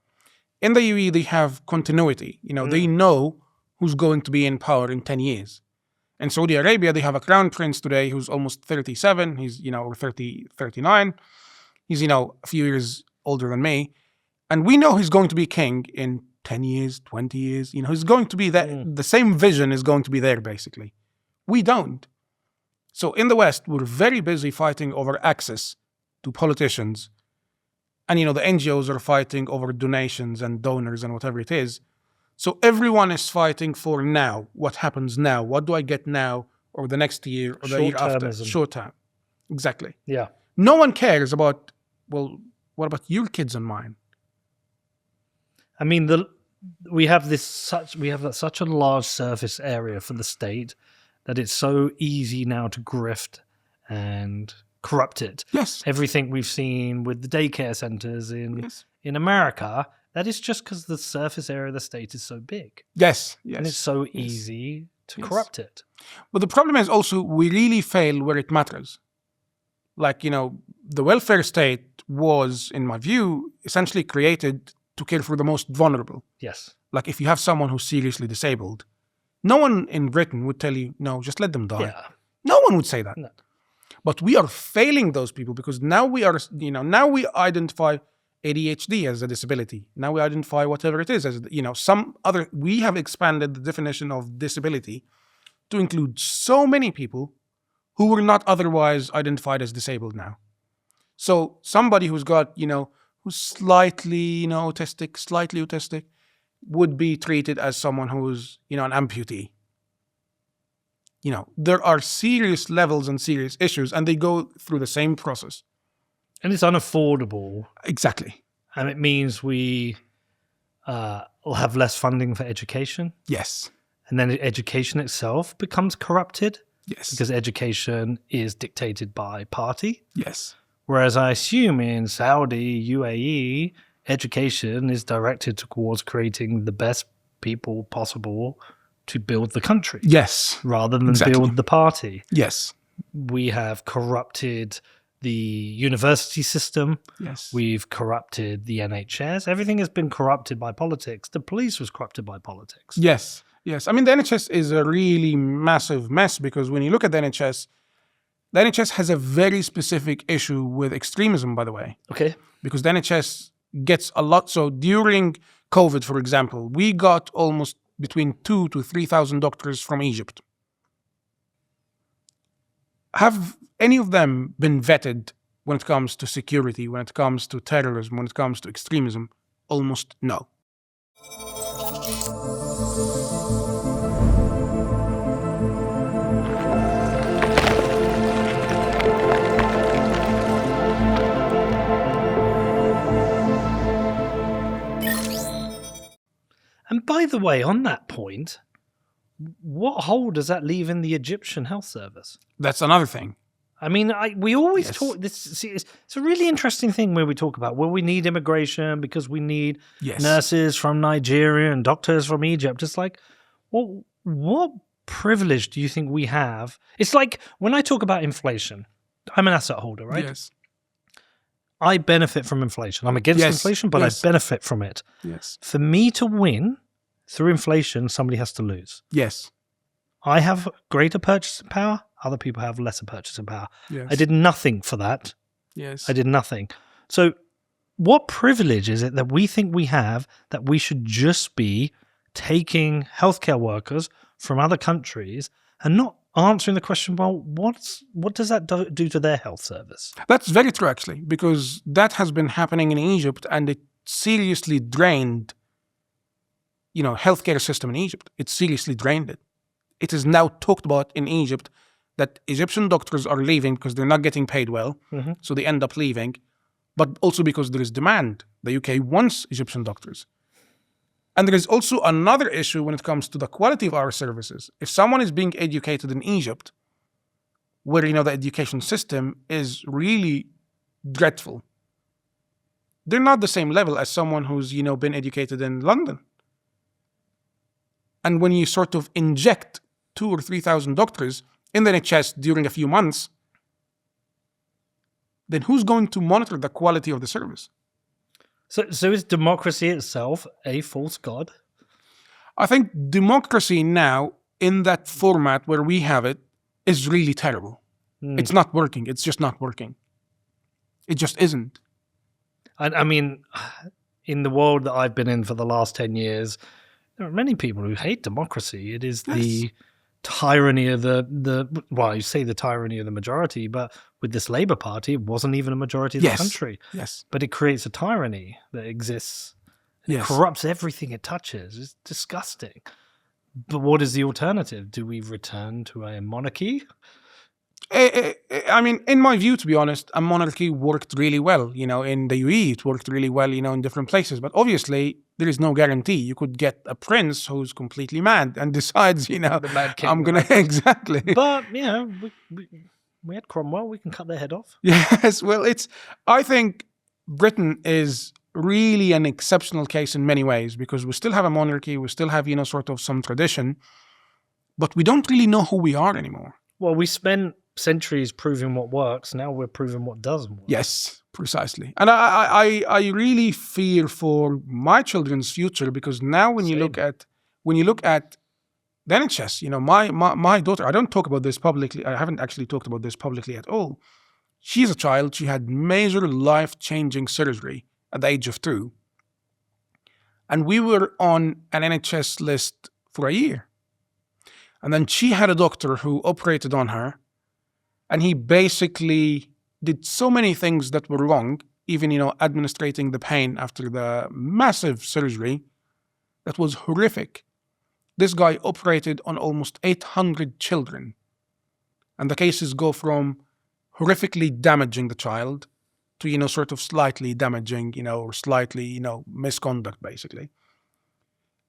In the UAE, they have continuity. They know who's going to be in power in 10 years. In Saudi Arabia, they have a crown prince today who's almost 37. He's, or 39. He's, a few years older than me. And we know he's going to be king in 10 years, 20 years. He's going to be there. The same vision is going to be there, basically. We don't. So in the West, we're very busy fighting over access to politicians. And, the NGOs are fighting over donations and donors and whatever it is. So everyone is fighting for now. What happens now? What do I get now or the next year or the year after? Short term. Exactly. Yeah. No one cares about, what about your kids and mine? I mean, we have such a large surface area for the state that it's so easy now to grift and corrupt it. Yes. Everything we've seen with the daycare centers in America, that is just because the surface area of the state is so big. Yes. And it's so easy to corrupt it. But the problem is also we really fail where it matters. Like, the welfare state was, in my view, essentially created to care for the most vulnerable. Yes. Like if you have someone who's seriously disabled, no one in Britain would tell you, no, just let them die. Yeah. No one would say that. No. But we are failing those people because now we are, now we identify ADHD as a disability. Now we identify whatever it is as, we have expanded the definition of disability to include so many people who were not otherwise identified as disabled now. So somebody who's got, who's slightly autistic would be treated as someone who's, an amputee. There are serious levels and serious issues, and they go through the same process. And it's unaffordable. Exactly. And it means we will have less funding for education. Yes. And then education itself becomes corrupted. Yes. Because education is dictated by party. Yes. Whereas I assume in Saudi, UAE, education is directed towards creating the best people possible to build the country. Yes. Rather than Exactly. build the party. Yes. We have corrupted the university system. Yes. We've corrupted the NHS. Everything has been corrupted by politics. The police was corrupted by politics. Yes. Yes. I mean, the NHS is a really massive mess because when you look at the NHS has a very specific issue with extremism, by the way. Okay. Because the NHS gets a lot. So during COVID, for example, we got almost between 2,000 to 3,000 doctors from Egypt. Have any of them been vetted when it comes to security, when it comes to terrorism, when it comes to extremism? Almost no. And by the way, on that point, what hole does that leave in the Egyptian health service? That's another thing. I mean, we always Yes. talk this. See, it's a really interesting thing where we talk about, well, we need immigration because we need Yes. nurses from Nigeria and doctors from Egypt. It's like, well, what privilege do you think we have? It's like when I talk about inflation, I'm an asset holder, right? Yes. I benefit from inflation. I'm against Yes. inflation, but Yes. I benefit from it. Yes. For me to win through inflation, somebody has to lose. Yes. I have greater purchasing power. Other people have lesser purchasing power. Yes. I did nothing for that. Yes. I did nothing. So what privilege is it that we think we have that we should just be taking healthcare workers from other countries and not answering the question, well, what does that do to their health service? That's very true, actually, because that has been happening in Egypt and it seriously drained, healthcare system in Egypt. It seriously drained it. It is now talked about in Egypt that Egyptian doctors are leaving because they're not getting paid well, so they end up leaving, but also because there is demand. The UK wants Egyptian doctors. And there is also another issue when it comes to the quality of our services. If someone is being educated in Egypt, where, the education system is really dreadful, they're not the same level as someone who's, been educated in London. And when you sort of inject 2,000 or 3,000 doctors in the NHS during a few months, then who's going to monitor the quality of the service? So is democracy itself a false god? I think democracy now, in that format where we have it, is really terrible. It's not working. It's just not working. It just isn't. I mean, in the world that I've been in for the last 10 years, there are many people who hate democracy. It is the tyranny of well, you say the tyranny of the majority, but with this Labour Party, it wasn't even a majority of the country. Yes. But it creates a tyranny that exists. And Yes. It corrupts everything it touches. It's disgusting. But what is the alternative? Do we return to a monarchy? I mean, in my view, to be honest, a monarchy worked really well. In the UAE, it worked really well, in different places. But obviously, there is no guarantee. You could get a prince who's completely mad and decides, The mad king. I'm going to... Exactly. But, we had Cromwell. We can cut their head off. Yes, well, I think Britain is really an exceptional case in many ways because we still have a monarchy. We still have, sort of some tradition. But we don't really know who we are anymore. Well, we spent centuries proving what works. Now we're proving what doesn't work. Yes, precisely. And I really fear for my children's future because now when you look at the NHS, my daughter, I don't talk about this publicly. I haven't actually talked about this publicly at all. She's a child. She had major life-changing surgery at the age of 2. And we were on an NHS list for a year. And then she had a doctor who operated on her. And he basically did so many things that were wrong, even, administrating the pain after the massive surgery that was horrific. This guy operated on almost 800 children. And the cases go from horrifically damaging the child to, sort of slightly damaging, or slightly, misconduct, basically.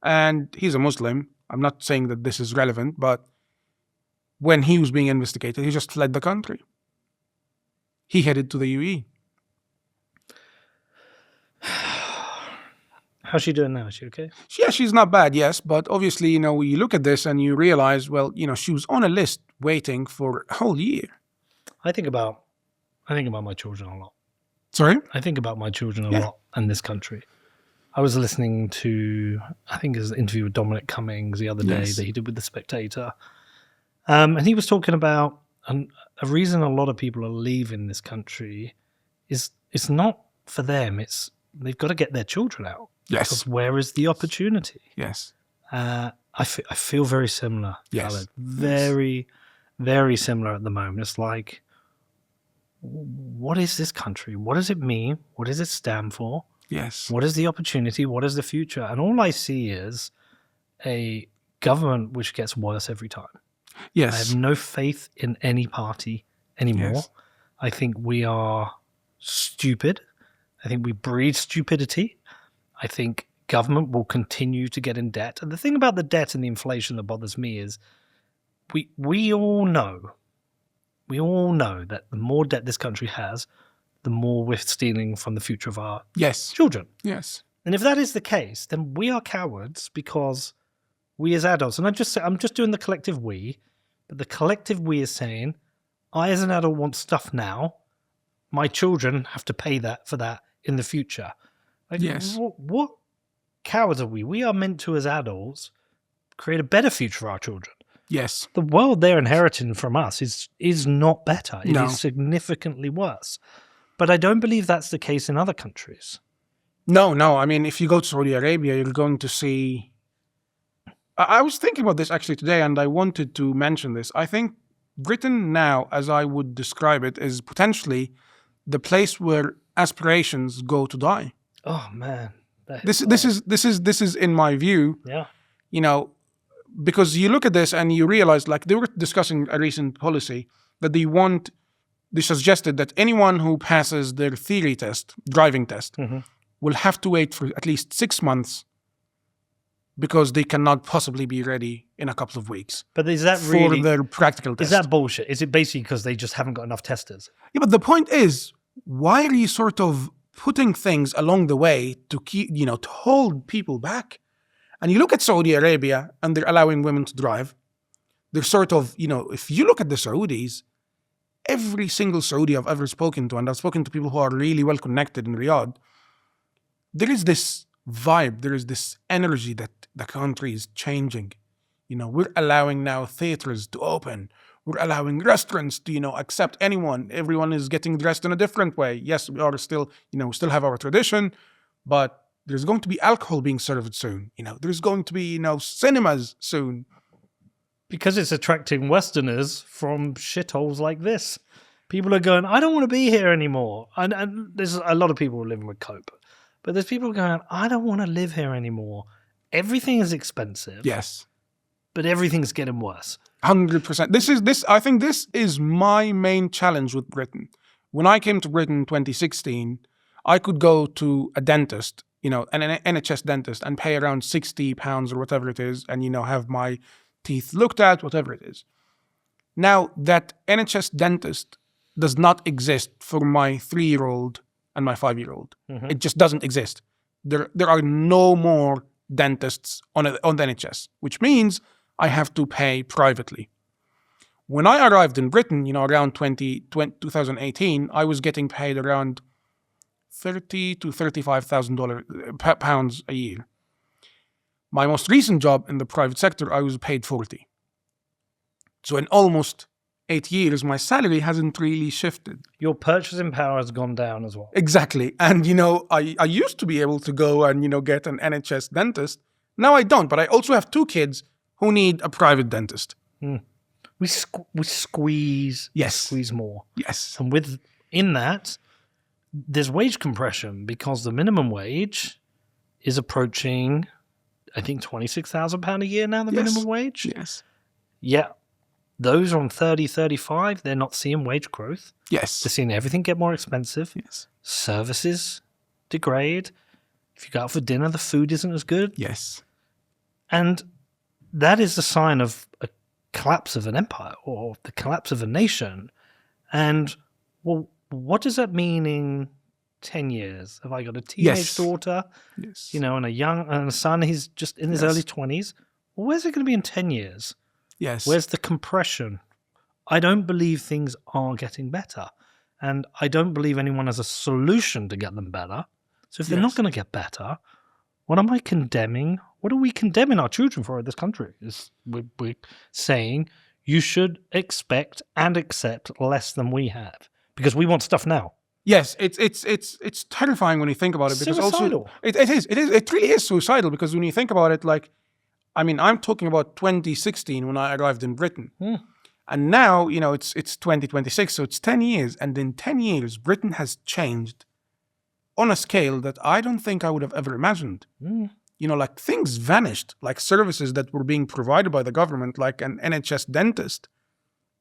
And he's a Muslim. I'm not saying that this is relevant, but when he was being investigated, he just fled the country. He headed to the UAE. How's she doing now? Is she okay? Yeah, she's not bad, yes, but obviously, you look at this and you realize, well, she was on a list waiting for a whole year. I think about my children a lot. Sorry? I think about my children a lot and this country. I was listening to, I think it was an interview with Dominic Cummings the other day that he did with The Spectator. And he was talking about a reason a lot of people are leaving this country is it's not for them. They've got to get their children out. Yes. Because where is the opportunity? Yes. I feel very similar. Yes. Khaled. Very, very similar at the moment. It's like, what is this country? What does it mean? What does it stand for? Yes. What is the opportunity? What is the future? And all I see is a government which gets worse every time. Yes. I have no faith in any party anymore. Yes. I think we are stupid. I think we breed stupidity. I think government will continue to get in debt. And the thing about the debt and the inflation that bothers me is we all know that the more debt this country has, the more we're stealing from the future of our children. Yes. And if that is the case, then we are cowards because we as adults, and I'm just doing the collective we, but the collective we is saying, I as an adult want stuff now. My children have to pay for that in the future. Like, yes. What cowards are we? We are meant to, as adults, create a better future for our children. Yes. The world they're inheriting from us is not better. It No. is significantly worse. But I don't believe that's the case in other countries. No. I mean, if you go to Saudi Arabia, you're going to see... I was thinking about this actually today, and I wanted to mention this. I think Britain now, as I would describe it, is potentially the place where aspirations go to die. Oh man, this is in my view. Yeah. Because you look at this and you realize, like they were discussing a recent policy that they suggested that anyone who passes their theory test, driving test, will have to wait for at least 6 months because they cannot possibly be ready in a couple of weeks. But is that really for their practical test? Is that bullshit? Is it basically because they just haven't got enough testers? Yeah, but the point is, why are you sort of putting things along the way to keep, to hold people back? And you look at Saudi Arabia and they're allowing women to drive. They're sort of, if you look at the Saudis, every single Saudi I've ever spoken to, and I've spoken to people who are really well connected in Riyadh, there is this vibe, there is this energy that the country is changing. We're allowing now theaters to open. We're allowing restaurants to, accept anyone. Everyone is getting dressed in a different way. Yes, we are still, we still have our tradition, but there's going to be alcohol being served soon. There's going to be, cinemas soon. Because it's attracting Westerners from shitholes like this. People are going, I don't want to be here anymore. And there's a lot of people living with cope. But there's people going, I don't want to live here anymore. Everything is expensive. Yes. But everything's getting worse. 100%. I think this is my main challenge with Britain. When I came to Britain in 2016, I could go to a dentist, an NHS dentist, and pay around £60 or whatever it is, and, have my teeth looked at, whatever it is. Now, that NHS dentist does not exist for my 3-year-old and my 5-year-old. It just doesn't exist. There are no more dentists on the NHS, which means I have to pay privately. When I arrived in Britain, around 2018, I was getting paid around $30,000 to $35,000 pounds a year. My most recent job in the private sector, I was paid 40. So in almost 8 years, my salary hasn't really shifted. Your purchasing power has gone down as well. Exactly. And, I used to be able to go and, get an NHS dentist. Now I don't, but I also have 2 kids who need a private dentist. We squeeze more. Yes. And within that, there's wage compression because the minimum wage is approaching, I think, £26,000 a year now, the minimum wage. Yes. Yeah. Those on 30, 35, they're not seeing wage growth. Yes. They're seeing everything get more expensive. Yes. Services degrade. If you go out for dinner, the food isn't as good. Yes. And that is a sign of a collapse of an empire or the collapse of a nation. And, well, what does that mean 10 years? Have I got a teenage Yes. daughter, Yes. you know, and a son, he's just in his Yes. early 20s? Well, where's it going to be in 10 years? Yes. Where's the compression? I don't believe things are getting better. And I don't believe anyone has a solution to get them better. So if they're not Yes. going to get better, what am I condemning? What are we condemning our children for in this country? We're saying you should expect and accept less than we have because we want stuff now. Yes, it's terrifying when you think about it, because Suicidal. also it really is suicidal, because when you think about it, like, I mean, I'm talking about 2016 when I arrived in Britain. And now, you know, it's 2026, so it's 10 years. And in 10 years, Britain has changed on a scale that I don't think I would have ever imagined. You know, like, things vanished, like services that were being provided by the government, like an NHS dentist.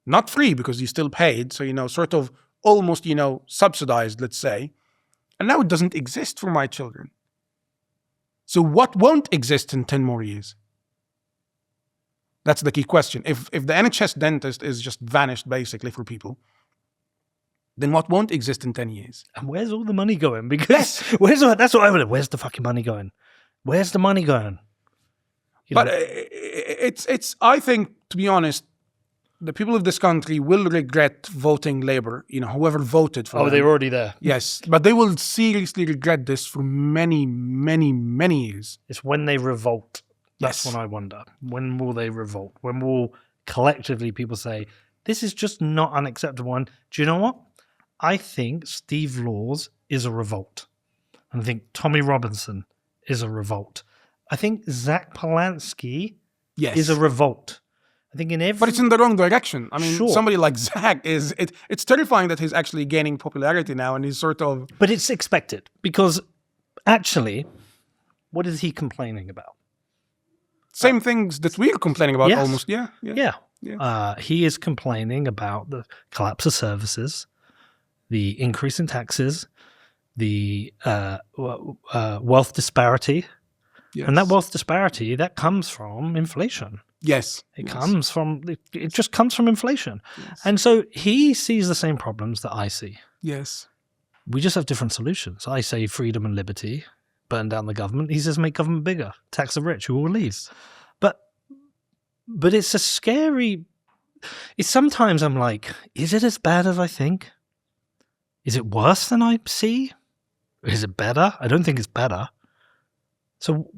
Not free, because you still paid, so, you know, sort of almost, you know, subsidized, let's say. And now it doesn't exist for my children. So what won't exist in 10 more years? That's the key question. If the NHS dentist is just vanished basically for people, then what won't exist in 10 years? And where's all the money going? Because that's what I would. Where's the fucking money going? Where's the money going? But it's I think, to be honest, the people of this country will regret voting Labour. You know, whoever voted for them. they're already there. Yes, but they will seriously regret this for many, many, many years. It's when they revolt. That's Yes. when I wonder. When will they revolt? When will collectively people say, this is just not unacceptable? And do you know what? I think Steve Laws is a revolt. And I think Tommy Robinson is a revolt. I think Zach Polanski Yes. is a revolt. I think in every... But it's in the wrong direction. I mean, Sure. somebody like Zach it's terrifying that he's actually gaining popularity now, and he's sort of... But it's expected, because actually, what is he complaining about? Same things that we're complaining about, Yes. almost. Yeah. Yeah. He is complaining about the collapse of services, the increase in taxes, the wealth disparity. Yes. And that wealth disparity, that comes from inflation. Yes. It comes from, it just comes from inflation. Yes. And so he sees the same problems that I see. Yes. We just have different solutions. I say freedom and liberty, burn down the government. He says make government bigger, tax the rich who will leave. But it's a scary... Sometimes I'm like, is it as bad as I think? Is it worse than I see? Is it better? I don't think it's better. So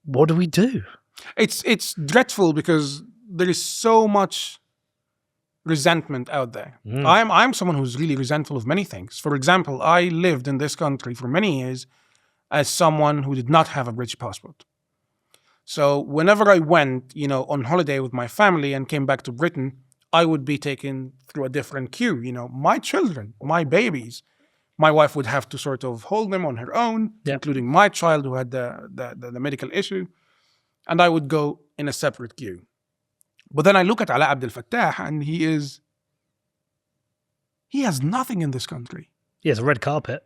what do we do? It's dreadful, because there is so much resentment out there. I'm someone who's really resentful of many things. For example, I lived in this country for many years as someone who did not have a British passport. So whenever I went, you know, on holiday with my family and came back to Britain, I would be taken through a different queue. You know, my children, my babies, my wife would have to sort of hold them on her own, including my child who had the medical issue. And I would go in a separate queue. But then I look at Ala Abdel Fattah, and he has nothing in this country. He has a red carpet.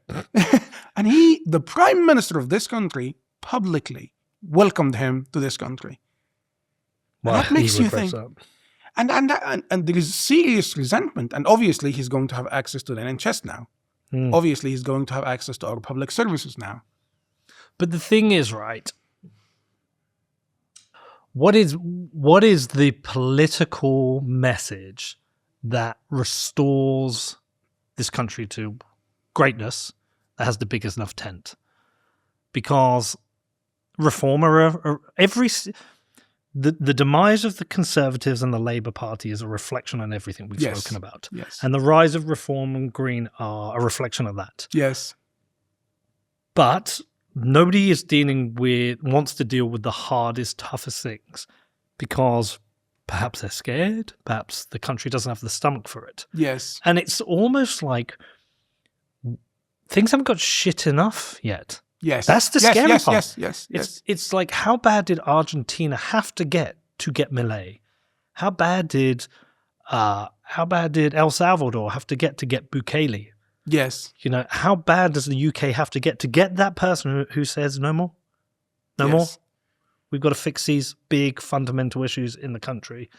And the prime minister of this country, publicly welcomed him to this country. Well, that makes he you regrets think. that. And there is serious resentment. And obviously he's going to have access to the NHS now. Obviously he's going to have access to our public services now. But the thing is, right, what is the political message that restores this country to greatness, that has the biggest enough tent? Because reform the demise of the Conservatives and the Labour Party is a reflection on everything we've spoken about. Yes. And the rise of Reform and Green are a reflection of that. Yes. But nobody wants to deal with the hardest, toughest things, because perhaps they're scared, perhaps the country doesn't have the stomach for it. Yes. And it's almost like things haven't got shit enough yet. Yes. That's the scary part. Yes. It's like, how bad did Argentina have to get Milei? How bad did El Salvador have to get Bukele? Yes. You know, how bad does the UK have to get that person who says no more? No more? We've got to fix these big fundamental issues in the country.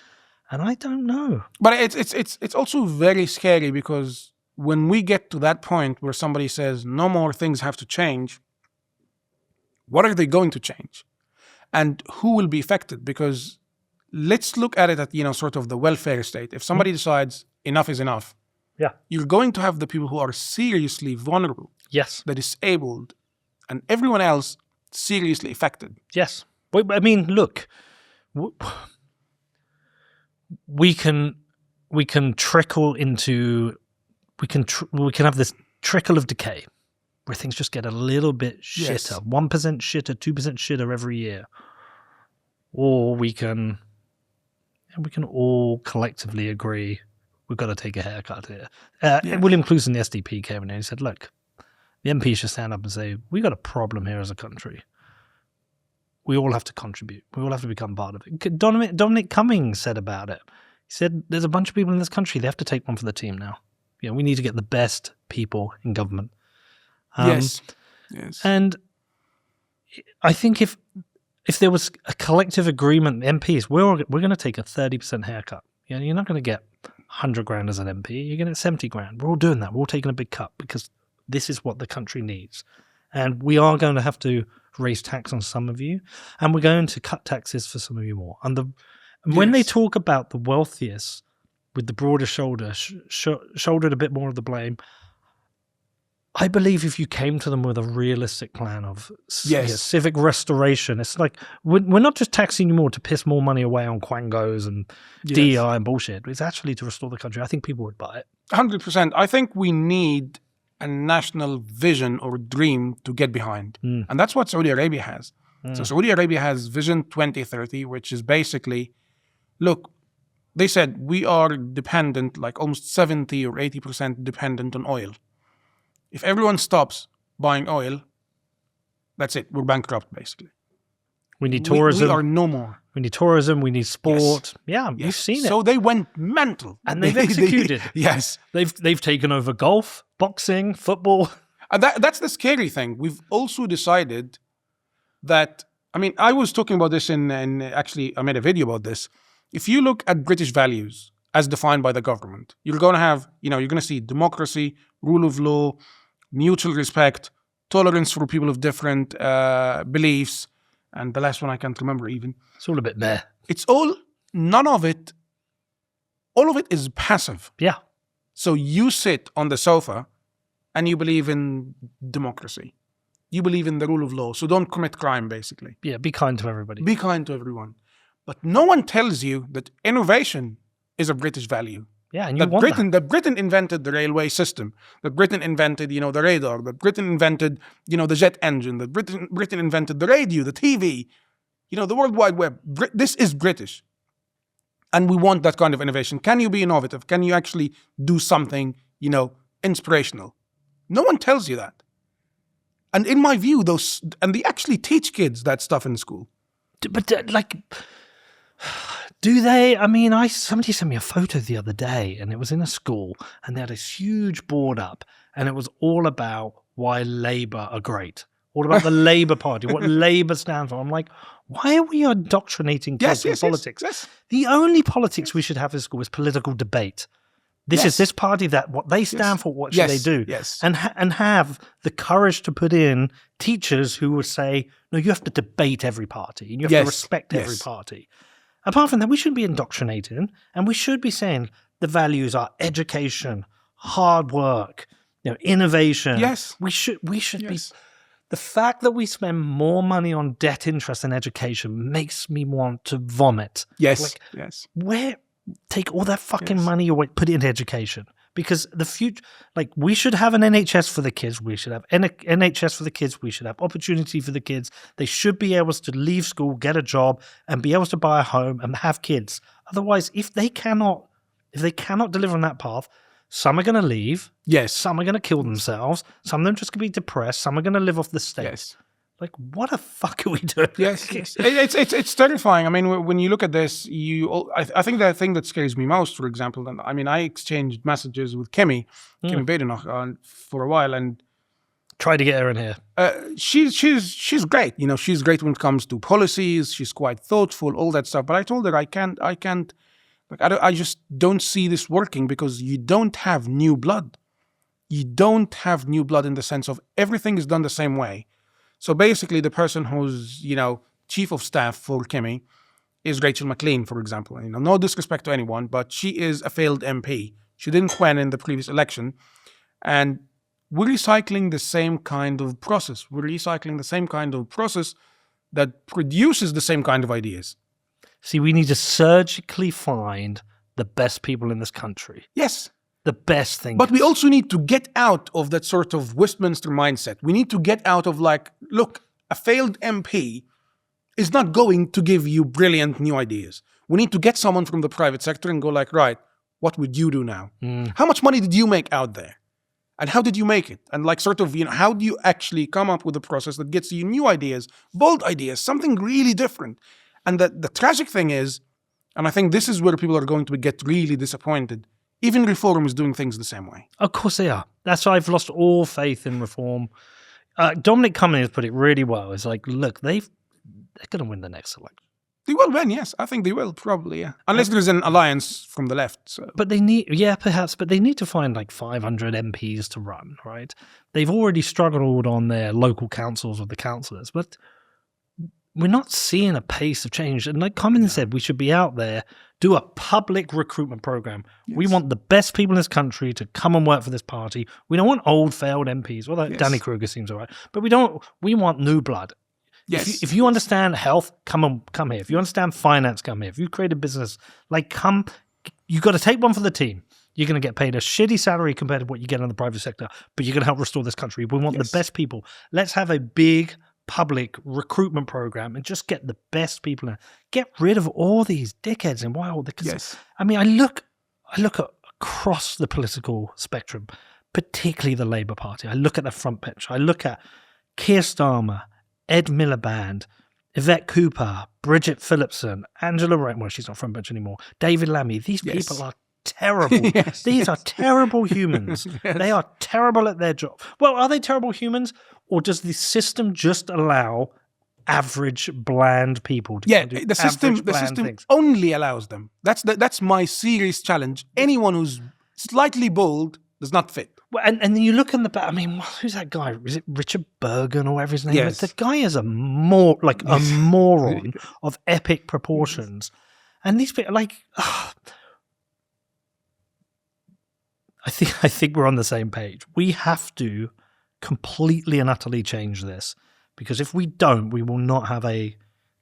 And I don't know. But it's also very scary, because when we get to that point where somebody says no more things have to change, what are they going to change? And who will be affected? Because let's look at it at, sort of the welfare state. If somebody decides enough is enough, you're going to have the people who are seriously vulnerable, Yes. the disabled, and everyone else seriously affected. Yes. I mean, look, we can trickle into, we can have this trickle of decay where things just get a little bit shitter, 1% shitter, 2% shitter every year. Or we can all collectively agree we've got to take a haircut here. William Clouston, the SDP, came in and he said, look, the MPs should stand up and say, we got a problem here as a country. We all have to contribute. We all have to become part of it. Dominic Cummings said about it. He said, there's a bunch of people in this country, they have to take one for the team now. We need to get the best people in government. Yes. And I think if there was a collective agreement, MPs, we're going to take a 30% haircut. You're not going to get 100 grand as an MP. You're going to get 70 grand. We're all doing that. We're all taking a big cut because this is what the country needs. And we are going to have to raise tax on some of you, and we're going to cut taxes for some of you more. And when they talk about the wealthiest with the broader shoulder, shouldered a bit more of the blame, I believe if you came to them with a realistic plan of civic restoration, it's like we're not just taxing you more to piss more money away on quangos and DEI and bullshit. It's actually to restore the country. I think people would buy it. 100%. I think we need a national vision or dream to get behind. And that's what Saudi Arabia has. So Saudi Arabia has Vision 2030, which is basically, look, they said we are dependent, like almost 70 or 80% dependent on oil. If everyone stops buying oil, that's it. We're bankrupt, basically. We need tourism. We are no more. We need tourism. We need sport. Yeah, you've seen it. So they went mental. And they've executed. Yes. They've taken over golf, boxing, football. That's the scary thing. We've also decided that, I was talking about this actually, I made a video about this. If you look at British values as defined by the government, you're going to have, you're going to see democracy, rule of law, mutual respect, tolerance for people of different beliefs, and the last one I can't remember even. It's all a bit meh. All of it is passive. Yeah. So you sit on the sofa and you believe in democracy. You believe in the rule of law. So don't commit crime, basically. Yeah, be kind to everybody. Be kind to everyone. But no one tells you that innovation is a British value. Yeah, and that Britain invented the railway system. That Britain invented, the radar. That Britain invented, the jet engine. That Britain invented the radio, the TV, the World Wide Web. This is British. And we want that kind of innovation. Can you be innovative? Can you actually do something, inspirational? No one tells you that. And in my view, they actually teach kids that stuff in school. But do they? Somebody sent me a photo the other day, and it was in a school, and they had this huge board up, and it was all about why Labour are great. All about the Labour Party, what Labour stands for. I'm like, why are we indoctrinating kids in politics? Yes. The only politics we should have in school is political debate. This is this party, that what they stand for, what should they do? Yes. And have the courage to put in teachers who would say, no, you have to debate every party, and you have to respect every party. Apart from that, we shouldn't be indoctrinating, and we should be saying the values are education, hard work, innovation. Yes. We should be. The fact that we spend more money on debt interest and education makes me want to vomit. Yes. Take all that fucking money away, put it into education. Because the future, we should have an NHS for the kids. We should have NHS for the kids. We should have opportunity for the kids. They should be able to leave school, get a job, and be able to buy a home and have kids. Otherwise, if they cannot deliver on that path, some are going to leave. Yes. Some are going to kill themselves. Some of them just going to be depressed. Some are going to live off the state. Yes. What the fuck are we doing? Yes. It's terrifying. when you look at this, I think the thing that scares me most, for example, I exchanged Messages with Kimi Badenoch for a while, and try to get her in here. She's great. She's great when it comes to policies. She's quite thoughtful, all that stuff. But I told her I can't. I just don't see this working because you don't have new blood. you don't have new blood in the sense of everything is done the same way. So basically, the person who's, chief of staff for Kimmy is Rachel McLean, for example. No disrespect to anyone, but she is a failed MP. She didn't win in the previous election. And we're recycling the same kind of process. We're recycling the same kind of process that produces the same kind of ideas. See, we need to surgically find the best people in this country. Yes. The best thing. But we also need to get out of that sort of Westminster mindset. We need to get out of look, a failed MP is not going to give you brilliant new ideas. We need to get someone from the private sector and go right, what would you do now? How much money did you make out there? And how did you make it? And how do you actually come up with a process that gets you new ideas, bold ideas, something really different? And the tragic thing is, and I think this is where people are going to get really disappointed, even Reform is doing things the same way. Of course they are. That's why I've lost all faith in Reform. Dominic Cummings has put it really well. It's look, they're going to win the next election. They will win, yes. I think they will, probably, yeah. Unless there's an alliance from the left. So. But they need, perhaps, but they need to find 500 MPs to run, right? They've already struggled on their local councils with the councillors, but we're not seeing a pace of change. And like Cummings said, we should be out there, do a public recruitment program. Yes. We want the best people in this country to come and work for this party. We don't want old, failed MPs. Well, Danny Kruger seems all right. But we want new blood. Yes. If you understand health, come here. If you understand finance, come here. If you create a business, you got to take one for the team. You're going to get paid a shitty salary compared to what you get in the private sector, but you're going to help restore this country. We want the best people. Let's have a big public recruitment program and just get the best people in. Get rid of all these dickheads in Wild. Because, I look at across the political spectrum, particularly the Labour Party. I look at the front bench. I look at Keir Starmer, Ed Miliband, Yvette Cooper, Bridget Phillipson, Angela Wright, well, she's not front bench anymore, David Lammy. These people are terrible. These are terrible humans. They are terrible at their job. Well, are they terrible humans, or does the system just allow average, bland people to do the system things? Only allows them. That's my serious challenge. Anyone who's slightly bold does not fit. Well, and then you look in the back. Who's that guy? Is it Richard Bergen or whatever his name is? The guy is a moron of epic proportions. And these people, I think we're on the same page. We have to completely and utterly change this, because if we don't, we will not have a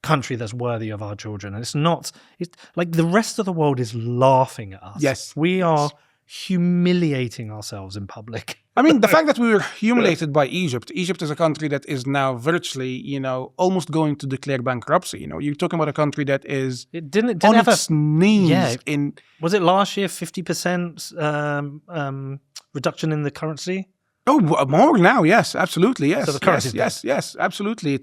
country that's worthy of our children. And it's the rest of the world is laughing at us. Yes. We are humiliating ourselves in public. The fact that we were humiliated by Egypt is a country that is now virtually, almost going to declare bankruptcy. You're talking about a country that is it didn't on have its knees. Was it last year 50% reduction in the currency? Oh, more now, yes, absolutely, yes. So the currency, yes, absolutely.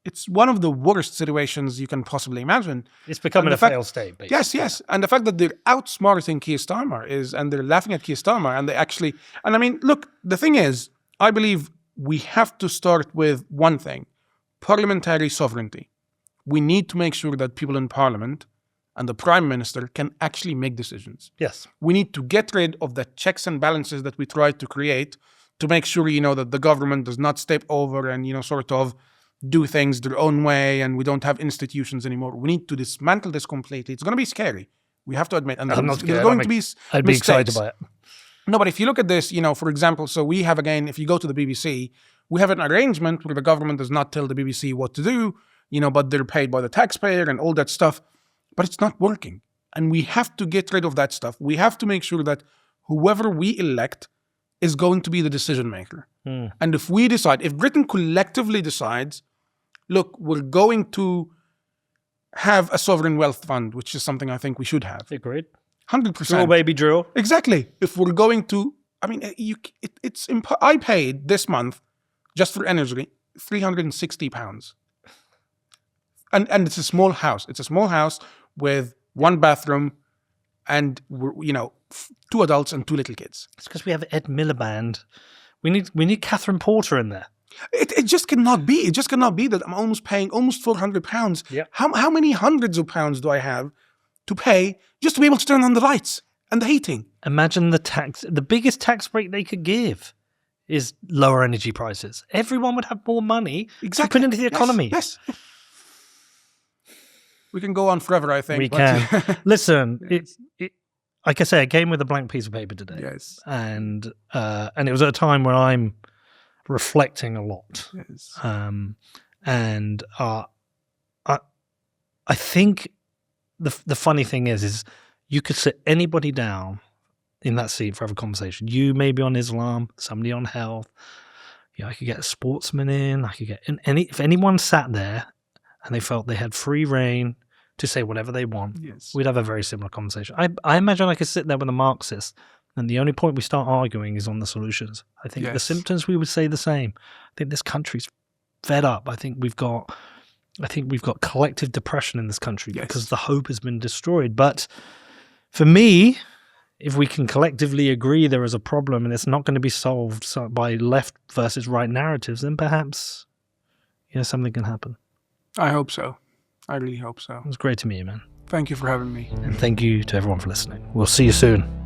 It's one of the worst situations you can possibly imagine. It's becoming a failed state, basically. Yes. And the fact that they're outsmarting Keir Starmer and they're laughing at Keir Starmer, and look, the thing is, I believe we have to start with one thing: parliamentary sovereignty. We need to make sure that people in Parliament and the Prime Minister can actually make decisions. Yes. We need to get rid of the checks and balances that we tried to create to make sure, that the government does not step over and, sort of do things their own way, and we don't have institutions anymore. We need to dismantle this completely. It's going to be scary. We have to admit. And I'm not scared. There's going to be I'd be excited by it. No, but if you look at this, for example, so we have, again, if you go to the BBC, we have an arrangement where the government does not tell the BBC what to do, but they're paid by the taxpayer and all that stuff. But it's not working. And we have to get rid of that stuff. We have to make sure that whoever we elect is going to be the decision maker. And if Britain collectively decides, look, we're going to have a sovereign wealth fund, which is something I think we should have. Agreed. 100%. Drill, baby, drill. Exactly. If we're going to, I paid this month, just for energy, £360. And it's a small house. It's a small house with one bathroom and, 2 adults and 2 little kids. It's because we have Ed Miliband. We need Catherine Porter in there. It just cannot be. It just cannot be that I'm paying almost £400. Yeah. How many hundreds of pounds do I have to pay just to be able to turn on the lights? And the heating. Imagine the biggest tax break they could give is lower energy prices. Everyone would have more money to put into the economy. Yes. We can go on forever, I think. We can. Listen, like I say, I came with a blank piece of paper today. Yes. And it was at a time where I'm reflecting a lot. Yes. And I think the funny thing is you could sit anybody down in that seat for have a conversation. You maybe on Islam, somebody on health. I could get a sportsman in. I could get if anyone sat there and they felt they had free reign to say whatever they want, we'd have a very similar conversation. I imagine I could sit there with a Marxist, and the only point we start arguing is on the solutions. I think the symptoms, we would say the same. I think this country's fed up. I think we've got collective depression in this country because the hope has been destroyed. But for me, if we can collectively agree there is a problem and it's not going to be solved by left versus right narratives, then perhaps something can happen. I hope so. I really hope so. It was great to meet you, man. Thank you for having me. And thank you to everyone for listening. We'll see you soon.